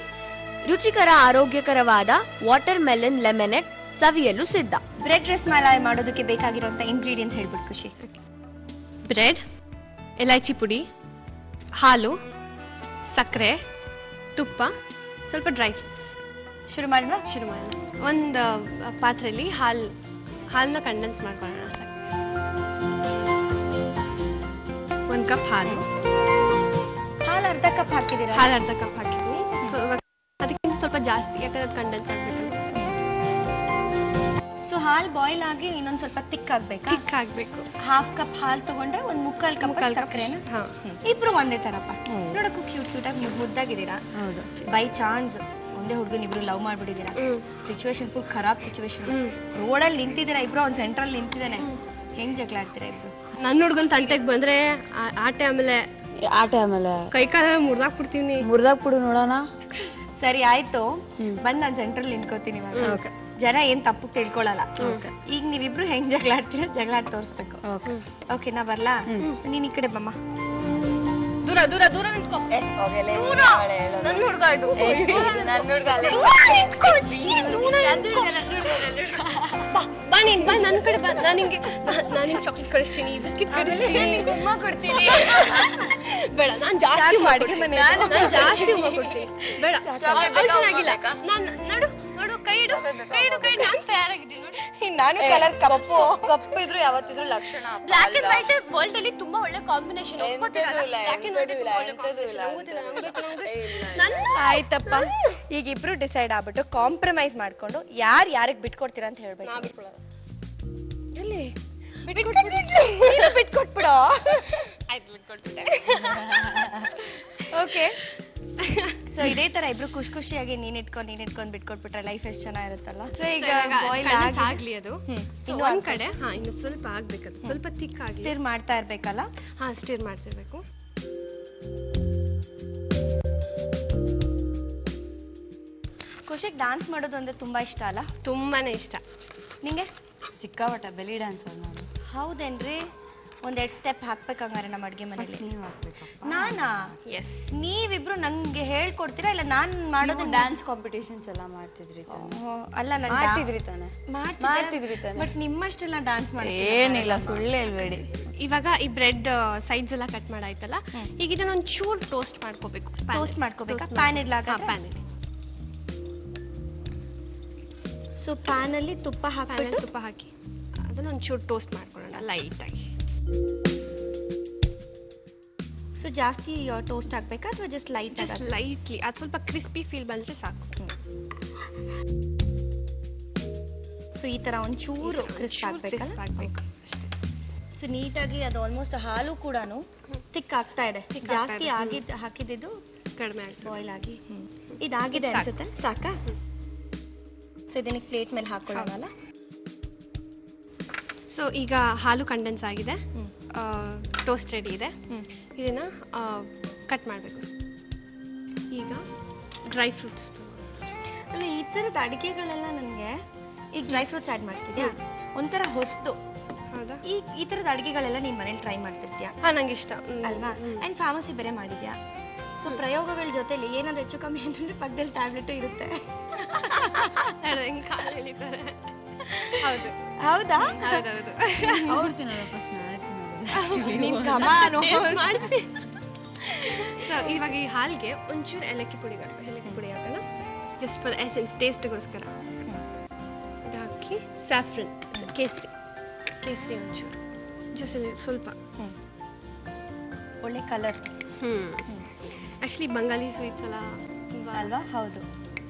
ರುಚಿಕರ ಆರೋಗ್ಯಕರವಾದ ವಾಟರ್ ಮೆಲನ್ ಲೆಮನೇಡ್ ಸವಿಯಲು ಸಿದ್ಧ. ಬ್ರೆಡ್ ರಸಮಲೈ ಮಾಡೋದಕ್ಕೆ ಬೇಕಾಗಿರುವಂತ ಇಂಗ್ರೀಡಿಯೆಂಟ್ಸ್ ಹೇಳ್ಬಿಟ್ಟು ಖುಷಿ. ಬ್ರೆಡ್, ಎಲೈಚಿ ಪುಡಿ, ಹಾಲು, ಸಕ್ಕರೆ, ತುಪ್ಪ, ಸ್ವಲ್ಪ ಡ್ರೈ ಫ್ರೂಟ್ಸ್. ಶುರು ಮಾಡೋಣ. ಒಂದು ಪಾತ್ರೆಯಲ್ಲಿ ಹಾಲನ್ನ ಕಂಡೆನ್ಸ್ ಮಾಡ್ಕೊಳ್ಳೋಣ. 1 ಕಪ್ ಹಾಲು ಅರ್ಧ ಕಪ್ ಹಾಕಿದ್ದೀರಾ? ಹಾಲು ಅರ್ಧ ಕಪ್ ಹಾಕಿದ್ದೀನಿ. ಸೊ ಅದಕ್ಕಿಂತ ಸ್ವಲ್ಪ ಜಾಸ್ತಿ, ಯಾಕಂದ್ರೆ ಕಂಡೆನ್ಸ್ ಆಗ್ಬೇಕಲ್ಲ. ಸೊ ಹಾಲ್ ಬಾಯ್ಲ್ ಆಗಿ ಇನ್ನೊಂದ್ ಸ್ವಲ್ಪ ತಿಕ್ ಆಗ್ಬೇಕಾ? ತಿಕ್ ಆಗ್ಬೇಕು. ಹಾಫ್ ಕಪ್ ಹಾಲ್ ತಗೊಂಡ್ರೆ ಒಂದ್ ಮುಕ್ಕಾಲ್ ಕಪ್ ಸಕ್ಕರೆನ? ಹಾ. ಇಬ್ರು ಒಂದೇ ತರಪ್ಪ, ನೋಡಕ್ಕೂ ಕ್ಯೂಟ್ ಆಗಿ ಮುದ್ದಾಗಿದ್ದೀರಾ. ಹೌದು. ಬೈ ಚಾನ್ಸ್ ಒಂದೇ ಹುಡುಗನ್ ಇಬ್ರು ಲವ್ ಮಾಡ್ಬಿಟ್ಟಿದ್ದೀರಾ, ಸಿಚುವೇಶನ್ ಫುಲ್ ಖರಾಬ್ ಸಿಚುವೇಶನ್, ರೋಡಲ್ಲಿ ನಿಂತಿದ್ದೀರಾ ಇಬ್ರು, ಅವ್ನ್ ಸೆಂಟ್ರಲ್ ನಿಂತಿದ್ದಾನೆ, ಹೆಂಗ್ ಜಗಳ ಆಡ್ತೀರಾ ಇಬ್ರು? ನನ್ನ ಹುಡ್ಗನ್ ತಂಟೆಗೆ ಬಂದ್ರೆ ಆಟೆ, ಆಮೇಲೆ ಕೈ ಕಾಲ ಮುರ್ದಾಕ್ಬಿಡ್ತೀನಿ. ಮುರ್ದಾಕ್ಬಿಡು ನೋಡೋಣ. ಸರಿ ಆಯ್ತು, ಬಂದ್ ನಾನ್ ಸೆಂಟ್ರಲ್ ನಿಂತ್ಕೋತೀನಿ ಇವಾಗ. ಜನ ಏನ್ ತಪ್ಪು ತಿಳ್ಕೊಳಲ್ಲ. ಈಗ ನೀವಿಬ್ರು ಹೆಂಗ್ ಜಗಳ ಆಡ್ತೀರಾ, ಜಗಳ ಆಡ್ ತೋರ್ಸ್ಬೇಕು. ಓಕೆ ನಾ ಬರ್ಲಾ? ನೀನ್ ಈ ಕಡೆ ಬಮ್ಮ. ದೂರ ದೂರ ದೂರ ನಿಂತ್ಕೋ. ನನ್ನ ಹುಡ್ಗ ಇದು. ಬಾ ನೀನ್ ಬಾ, ನನ್ ಕಡೆ ಬಾ. ನಾನು ಚಾಕ್ಲೇಟ್ ಕಳಿಸ್ತೀನಿ, ಬಿಸ್ಕಿಟ್ ಕಳಿಸ್ತೀನಿ, ಉಮ್ಮ ಕೊಡ್ತೀನಿ. ಬೇಡ, ನಾನ್ ಜಾಸ್ತಿ ಜಾಸ್ತಿ ಉಮ್ಮ ಕೊಡ್ತೀನಿ. ಬೇಡ, ಚೆನ್ನಾಗಿಲ್ಲ. ನಡು ನೋಡು, ಕೈ ಇಡು, ನಾನ್ ತಯಾರಾಗಿದ್ದೀನಿ ನೋಡಿ. ನಾನು ಕಲರ್ ಕಪ್ಪು ಇದ್ರು ಯಾವತ್ತಿದ್ರು ಲಕ್ಷಣ. ಬ್ಲಾಕ್ ಅಂಡ್ ವೈಟ್ ವರ್ಲ್ಡ್ ಅಲ್ಲಿ ತುಂಬಾ ಒಳ್ಳೆ ಕಾಂಬಿನೇಷನ್. ಆಯ್ತಪ್ಪ, ಈಗ ಇಬ್ರು ಡಿಸೈಡ್ ಆಗ್ಬಿಟ್ಟು ಕಾಂಪ್ರಮೈಸ್ ಮಾಡ್ಕೊಂಡು ಯಾರಿಗ್ ಬಿಟ್ಕೊಡ್ತೀರಾ ಅಂತ ಹೇಳ್ಬೇಕು. ಎಲ್ಲಿ ಬಿಟ್ಕೊಟ್ಬಿಡೋ. ಆಯ್ತು, ಬಿಟ್ಕೊಟ್ಬಿಟ್ಟೆ. ಓಕೆ, ಸೊ ಇದೇ ತರ ಇಬ್ರು ಖುಷಿಯಾಗಿ ನೀನ್ ಇಟ್ಕೊಂಡ್ ಬಿಟ್ಕೊಟ್ಬಿಟ್ರೆ ಲೈಫ್ ಎಷ್ಟು ಚೆನ್ನಾಗಿರುತ್ತಲ್ಲ. ಸೊ ಈಗ ಬಾಯ್ಲ್ ಆಗ್ಲಿ ಅದು. ಒಂದ್ ಕಡೆ ಇನ್ನು ಸ್ವಲ್ಪ ಆಗ್ಬೇಕದು, ಸ್ವಲ್ಪ ತಿಕ್ ಆಗಿ ಸ್ಟಿರ್ ಮಾಡ್ತಾ ಇರ್ಬೇಕಲ್ಲ. ಸ್ಟಿರ್ ಮಾಡ್ತಿರ್ಬೇಕು. ಖುಷಿಗ್ ಡಾನ್ಸ್ ಮಾಡೋದು ಅಂದ್ರೆ ತುಂಬಾ ಇಷ್ಟ ಅಲ್ಲ? ತುಂಬಾನೇ ಇಷ್ಟ. ನಿಂಗೆ? ಸಿಕ್ಕಾಪಟ್ಟೆ ಬೆಲಿ ಡ್ಯಾನ್ಸ್ ನಾನು. ಹೌದೇನ್ರಿ? ಒಂದೆರಡು ಸ್ಟೆಪ್ ಹಾಕ್ಬೇಕಂಗಾರೆ ನಮ್ಮ ಅಡ್ಗೆ ಮನೇಲಿ. ನೀವ್ ಹಾಕ್ಬೇಕಪ್ಪ. ನಾನಾ? ಎಸ್. ನೀವಿಬ್ರು ನಂಗೆ ಹೇಳ್ಕೊಡ್ತೀರಾ ಇಲ್ಲ ನಾನ್ ಮಾಡೋದು? ಡ್ಯಾನ್ಸ್ ಕಾಂಪಿಟೇಷನ್ಸ್ ಎಲ್ಲ ಮಾಡ್ತಿದ್ರಿ ಅಲ್ಲ, ನಾನು ಮಾಡ್ತಿದ್ರಿ ತಾನೆ? ಮಾಡ್ತಿದ್ರಿ ತಾನೆ? ಬಟ್ ನಿಮ್ಮಷ್ಟೆಲ್ಲ ಡಾನ್ಸ್ ಮಾಡಿ ಏನಿಲ್ಲ, ಸುಳ್ಳು ಹೇಳ್ಬೇಡಿ. ಇವಾಗ ಈ ಬ್ರೆಡ್ ಸೈಡ್ಸ್ ಎಲ್ಲ ಕಟ್ ಮಾಡಾಯ್ತಲ್ಲ, ಈಗ ಇದನ್ನ ಒಂದ್ ಚೂರ್ ಟೋಸ್ಟ್ ಮಾಡ್ಕೋಬೇಕು. ಟೋಸ್ಟ್ ಮಾಡ್ಕೋಬೇಕಾ? ಪ್ಯಾನ್ ಇಡ್ಲಾಗ? ಪ್ಯಾನ್ ಇಡಿ. ಸೊ ಪ್ಯಾನ್ ಅಲ್ಲಿ ತುಪ್ಪ ಹಾಕಿ ಅದನ್ನ ಒಂಚೂರು ಟೋಸ್ಟ್ ಮಾಡ್ಕೊಳ್ಳೋಣ ಲೈಟ್ ಆಗಿ. ಸೊ ಜಾಸ್ತಿ ಟೋಸ್ಟ್ ಆಗ್ಬೇಕಾ ಅಥವಾ ಜಸ್ಟ್ ಲೈಟ್? ಲೈಟ್ಲಿ, ಅದು ಸ್ವಲ್ಪ ಕ್ರಿಸ್ಪಿ ಫೀಲ್ ಬಂದ್ರೆ ಸಾಕು. ಸೊ ಈ ತರ ಒಂಚೂರು ಕ್ರಿಸ್ಪ್ ಆಗ್ಬೇಕು. ಸೊ ನೀಟಾಗಿ ಅದು ಆಲ್ಮೋಸ್ಟ್ ಹಾಲು ಕೂಡ ತಿಕ್ ಆಗ್ತಾ ಇದೆ. ಜಾಸ್ತಿ ಹಾಕಿದ್ದು ಕಡಿಮೆ ಆಯ್ತು ಬಾಯ್ಲ್ ಆಗಿ. ಇದಾಗಿದೆ ಅನ್ಸುತ್ತೆ, ಸಾಕಾ? ಸೊ ಇದನ್ನ ಪ್ಲೇಟ್ ಮೇಲೆ ಹಾಕೊಳ್ಳೋಣ. ಸೊ ಈಗ ಹಾಲು ಕಂಡೆನ್ಸ್ ಆಗಿದೆ, ಟೋಸ್ಟ್ ರೆಡಿ ಇದೆ. ಇದನ್ನ ಕಟ್ ಮಾಡಬೇಕು. ಈಗ ಡ್ರೈ ಫ್ರೂಟ್ಸ್. ಅಲ್ಲ, ಈ ತರದ ಅಡಿಗೆಗಳೆಲ್ಲ ನನಗೆ ಈಗ ಡ್ರೈ ಫ್ರೂಟ್ಸ್ ಆಡ್ ಮಾಡ್ತಿದ್ಯಾ ಒಂಥರ ಹೊಸ್ತು. ಹೌದಾ? ಈ ತರದ ಅಡಿಗೆಗಳೆಲ್ಲ ನೀನ್ ಮನೇಲಿ ಟ್ರೈ ಮಾಡ್ತಿರ್ತೀಯಾ? ನಂಗೆ ಇಷ್ಟ ಅಲ್ವಾ? ಅಂಡ್ ಫಾರ್ಮಸಿ ಬೇರೆ ಮಾಡಿದ್ಯಾ. ಸೊ ಪ್ರಯೋಗಗಳ ಜೊತೆಲಿ ಏನಾದ್ರು ಹೆಚ್ಚು ಕಮ್ಮಿ ಏನಂದ್ರೆ ಪಕ್ಕದಲ್ಲಿ ಟ್ಯಾಬ್ಲೆಟ್ ಇರುತ್ತೆ. ಹೌದು. ಹೌದಾ? ಹೌದೌದು. ಅವ್ರು ತಿನ್ನೋದು ಫಸ್ಟ್ ಸೊ ಇವಾಗ ಈ ಹಾಲ್ಗೆ ಒಂಚೂರು ಏಲಕ್ಕಿ ಪುಡಿ ಹಾಕೋಣ, ಜಸ್ಟ್ ಫಾರ್ ಎಸೆನ್ಸ್, ಟೇಸ್ಟ್ಗೋಸ್ಕರ. ಇದು ಹಾಕಿ ಸ್ಯಾಫ್ರನ್, ಕೇಸರಿ ಒಂಚೂರು, ಜಸ್ಟ್ ಸ್ವಲ್ಪ. ಒಳ್ಳೆ ಕಲರ್. ಆಕ್ಚುಲಿ ಬಂಗಾಲಿ ಸ್ವೀಟ್ಸ್ ಎಲ್ಲ ಅಲ್ವಾ? ಹೌದು,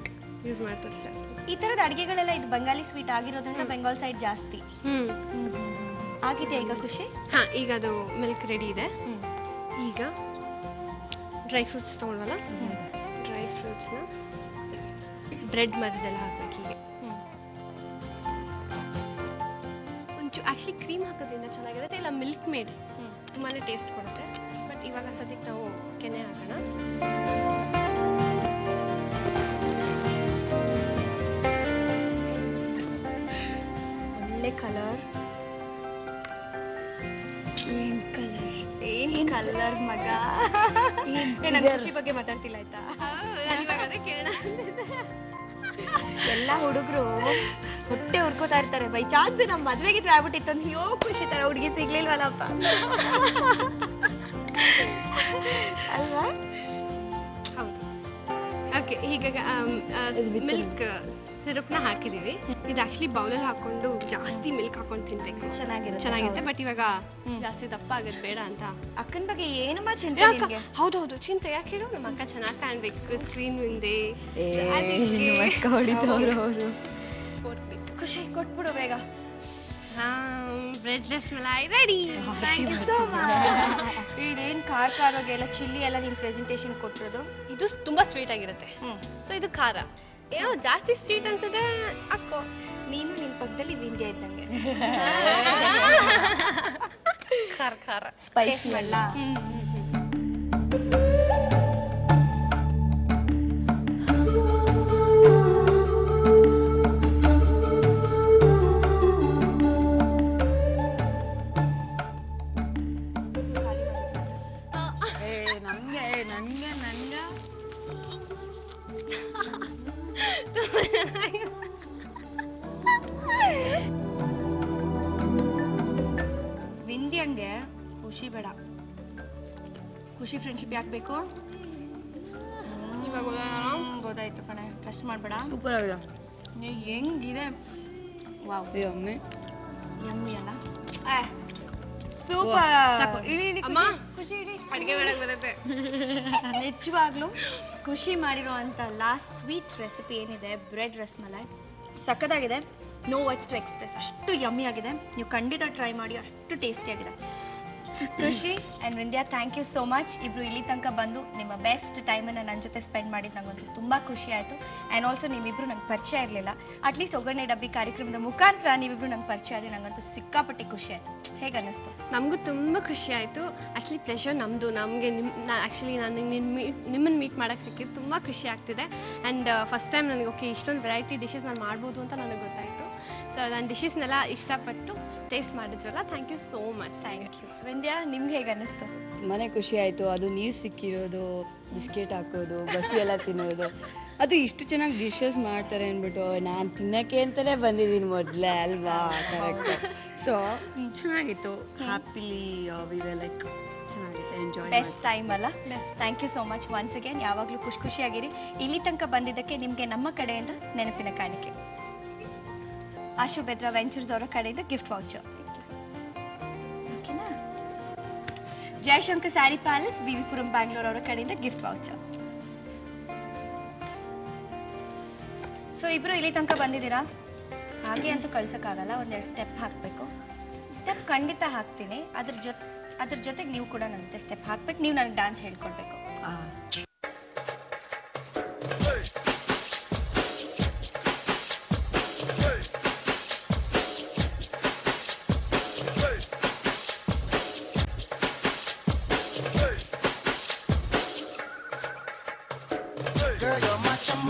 ಯೂಸ್ ಮಾಡ್ತಾರೆ ಸರ್. ಈ ತರದ ಅಡಿಗೆಗಳೆಲ್ಲ ಇದು ಬಂಗಾಲಿ ಸ್ವೀಟ್ ಆಗಿರೋದ್ರಿಂದ ಬೆಂಗಾಲ್ ಸೈಡ್ ಜಾಸ್ತಿ. ಆಗಿದೆಯಾ ಈಗ ಖುಷಿ? ಈಗ ಅದು ಮಿಲ್ಕ್ ರೆಡಿ ಇದೆ. ಈಗ ಡ್ರೈ ಫ್ರೂಟ್ಸ್ ತಗೊಳ್ವಲ್ಲ, ಡ್ರೈ ಫ್ರೂಟ್ಸ್ನ ಬ್ರೆಡ್ ಮಧ್ಯದಲ್ಲಿ ಹಾಕ್ಬೇಕು. ಹೀಗೆ ಒಂಚೂರು ಆಕ್ಚುಲಿ ಕ್ರೀಮ್ ಹಾಕೋದ್ರಿಂದ ಚೆನ್ನಾಗಿರುತ್ತೆ, ಇಲ್ಲ ಮಿಲ್ಕ್ ಮೇಡ್ ತುಂಬಾನೇ ಟೇಸ್ಟ್ ಕೊಡುತ್ತೆ. ಬಟ್ ಇವಾಗ ಸದ್ಯಕ್ಕೆ ನಾವು ಕೆನೆ ಹಾಕೋಣ. ಒಳ್ಳೆ ಕಲರ್. ಏನ್ ಕಲರ್ ಮಗ. ನಾನು ಖುಷಿ ಬಗ್ಗೆ ಮಾತಾಡ್ತಿಲ್ಲ ಆಯ್ತಾ? ಇವಾಗ ಅದೇ ಕೇಳೋಣ. ಎಲ್ಲ ಹುಡುಗರು ಹೊಟ್ಟೆ ಹುರ್ಕೋತಾ ಇರ್ತಾರೆ. ಬೈ ಚಾನ್ಸ್ ನಮ್ ಮದ್ವೆಗೆ ಆಗ್ಬಿಟ್ಟಿತ್ತು ಅಂತ, ಅಯ್ಯೋ ಖುಷಿ ತರ ಹುಡುಗಿ ಸಿಗ್ಲಿಲ್ವಲ್ಲಪ್ಪ ಅಲ್ವಾ? ಹೌದು. ಓಕೆ ಈಗ ಮಿಲ್ಕ್ ಸಿರಪ್ನ ಹಾಕಿದೀವಿ. ಇದು ಆಕ್ಚುಲಿ ಬೌಲಲ್ಲಿ ಹಾಕೊಂಡು ಜಾಸ್ತಿ ಮಿಲ್ಕ್ ಹಾಕೊಂಡು ತಿನ್ಬೇಕು. ಚೆನ್ನಾಗಿರುತ್ತೆ. ಬಟ್ ಇವಾಗ ಜಾಸ್ತಿ ದಪ್ಪ ಆಗೋದು ಬೇಡ ಅಂತ ಅಕ್ಕನ ಬಗ್ಗೆ ಏನು ಚಿಂತೆ ನಿನ್ಗೆ? ಹೌದೌದು, ಚಿಂತೆ ಯಾಕೆ ಹೇಳು? ನಮ್ಮ ಅಕ್ಕ ಚೆನ್ನಾಗಿ ಕಾಣ್ಬೇಕು ಸ್ಕ್ರೀನ್ ಮುಂದೆ. ಖುಷಿ ಕೊಟ್ಬಿಡು ಬೇಗ. Bread rasmalai ready. Thank you so much. ಇದೇನ್ ಖಾರಗೆಲ್ಲ ಚಿಲ್ಲಿ ಎಲ್ಲ ನೀನ್ ಪ್ರೆಸೆಂಟೇಷನ್ ಕೊಟ್ಟಿರೋದು. ಇದು ತುಂಬಾ ಸ್ವೀಟ್ ಆಗಿರುತ್ತೆ. ಸೊ ಇದು ಖಾರ. ಏನೋ ಜಾಸ್ತಿ ಸ್ವೀಟ್ ಅನ್ಸುತ್ತೆ ಅಕ್ಕೋ. ನೀನು ನಿನ್ ಪಕ್ಕದಲ್ಲಿ ವಿಂಧ್ಯ ಇದ್ದಂಗೆ. ಖಾರ ಸ್ಪೈಸ್ ಮಾಡಲ್ಲ. ವಿಂಧ್ಯಂಗೆ ಖುಷಿ ಬೇಡ. ಖುಷಿ ಫ್ರೆಂಡ್ಶಿಪ್ ಯಾಕೆ ಬೇಕು? ಇವಾಗ ಗೊತ್ತಾಯ್ತು ಕಣೆ, ಟ್ರಸ್ಟ್ ಮಾಡ್ಬೇಡ. ಸೂಪರ್ ಆಗಿದೆ. ಹೆಂಗಿದೆ? ವಾವ್, ಯಮ್ಮಿ ಯಮ್ಮಿ ಅಲ್ಲ? ಸೂಪರ್. ಅಮ್ಮ ಖುಷಿ ಇಡಿ, ಅಡಿಗೆ ಮಾಡಕ್ ಬರುತ್ತೆ. ನಿಜವಾಗ್ಲೂ ಖುಷಿ ಮಾಡಿರೋ ಅಂತ ಲಾಸ್ಟ್ ಸ್ವೀಟ್ ರೆಸಿಪಿ ಏನಿದೆ, ಬ್ರೆಡ್ ರಸ್ಮಲೈ, ಸಕ್ಕದಾಗಿದೆ. No words to express. ಅಷ್ಟು ಯಮ್ಮಿ ಆಗಿದೆ. ನೀವು ಖಂಡಿತ ಟ್ರೈ ಮಾಡಿ, ಅಷ್ಟು ಟೇಸ್ಟಿ ಆಗಿದೆ. Khushi and Vindhya, thank you so much. ಇಬ್ರು ಇಲ್ಲಿ ತನಕ ಬಂದು ನಿಮ್ಮ ಬೆಸ್ಟ್ ಟೈಮನ್ನು ನನ್ನ ಜೊತೆ ಸ್ಪೆಂಡ್ ಮಾಡಿದ್ದು ನಂಗೊಂದು ತುಂಬ ಖುಷಿ ಆಯಿತು. ಆ್ಯಂಡ್ ಆಲ್ಸೋ ನೀವಿಬ್ರು ನಂಗೆ ಪರಿಚಯ ಇರಲಿಲ್ಲ. ಅಟ್ಲೀಸ್ಟ್ ಒಗ್ಗರಣೆ ಡಬ್ಬಿ ಕಾರ್ಯಕ್ರಮದ ಮುಖಾಂತರ ನೀವಿಬ್ರು ನಂಗೆ ಪರಿಚಯ ಆಗಿ ನಂಗಂತೂ ಸಿಕ್ಕಾಪಟ್ಟೆ ಖುಷಿ ಆಯಿತು. ಹೇಗೆ ಅನ್ನಿಸ್ತು? ನಮಗೂ ತುಂಬ ಖುಷಿ ಆಯಿತು. ಆ್ಯಕ್ಚುಲಿ ಪ್ಲೆಷರ್ ನಮ್ಮದು. ನಮಗೆ ನಾನು ನಿಮ್ಮನ್ನು ಮೀಟ್ ಮಾಡೋಕ್ಕೆ ಸಿಕ್ಕಿದ್ದು ತುಂಬ ಖುಷಿ ಆಗ್ತಿದೆ. ಆ್ಯಂಡ್ ಫಸ್ಟ್ ಟೈಮ್ ನನಗೆ ಓಕೆ ಇಷ್ಟೊಂದು ವೆರೈಟಿ ಡಿಶಸ್ ನಾನು ಮಾಡ್ಬೋದು ಅಂತ ನನಗೆ ಗೊತ್ತಾಯಿತು. ಸೊ ನಾನು ಡಿಶಸ್ನೆಲ್ಲ ಇಷ್ಟಪಟ್ಟು ಟೇಸ್ಟ್ ಮಾಡಿದ್ರಲ್ಲ, thank you so much. Thank you. Vindhya, ನಿಮ್ಗೆ ಹೇಗೆ ಅನ್ನಿಸ್ತು? ತುಂಬಾನೇ ಖುಷಿ ಆಯ್ತು. ಅದು ನೀರು ಸಿಕ್ಕಿರೋದು, ಬಿಸ್ಕೆಟ್ ಹಾಕೋದು, ಬಸಿ ಎಲ್ಲ ತಿನ್ನೋದು, ಅದು ಇಷ್ಟು ಚೆನ್ನಾಗಿ ಡಿಶಸ್ ಮಾಡ್ತಾರೆ ಅಂದ್ಬಿಟ್ಟು ನಾನು ತಿನ್ನಕ್ಕೆ ಅಂತಾನೆ ಬಂದಿದ್ದೀನಿ ಮೊದಲೇ ಅಲ್ವಾ? ಕರೆಕ್ಟ್. ಸೊ ಚೆನ್ನಾಗಿತ್ತು. ಹ್ಯಾಪಿಲಿ ವಿ ವರ್ ಲೈಕ್ ಚೆನ್ನಾಗಿತ್ತು, ಎಂಜಾಯ್ ಬೆಸ್ಟ್ ಟೈಮ್ ಅಲ್ಲ? Thank you so much once again. ಯಾವಾಗಲೂ ಖುಷಿಯಾಗಿರಿ. ಇಲ್ಲಿ ತನಕ ಬಂದಿದ್ದಕ್ಕೆ ನಿಮಗೆ ನಮ್ಮ ಕಡೆಯಿಂದ ನೆನಪಿನ ಕಾಣಿಕೆ. ಆಶು ಬೆದ್ರಾ ವೆಂಚರ್ಸ್ ಅವರ ಕಡೆಯಿಂದ ಗಿಫ್ಟ್ ವೌಚರ್. ಓಕೆನಾ? ಜಯಶಂಕರ್ ಸ್ಯಾರಿ ಪ್ಯಾಲೇಸ್, ವಿವಿಪುರಂ ಬ್ಯಾಂಗ್ಳೂರ್ ಅವರ ಕಡೆಯಿಂದ ಗಿಫ್ಟ್ ವೌಚರ್. ಸೊ ಇಬ್ರು ಇಲ್ಲಿ ತನಕ ಬಂದಿದ್ದೀರಾ, ಹಾಗೆ ಅಂತೂ ಕಳ್ಸಕ್ಕಾಗಲ್ಲ. ಒಂದೆರಡು ಸ್ಟೆಪ್ ಹಾಕಬೇಕು. ಸ್ಟೆಪ್ ಖಂಡಿತ ಹಾಕ್ತೀನಿ. ಅದ್ರ ಜೊತೆಗೆ ನೀವು ಕೂಡ ನನ್ನ ಜೊತೆ ಸ್ಟೆಪ್ ಹಾಕ್ಬೇಕು. ನೀವು ನನಗೆ ಡ್ಯಾನ್ಸ್ ಹೇಳ್ಕೊಡ್ಬೇಕು. Girl, you're my chum,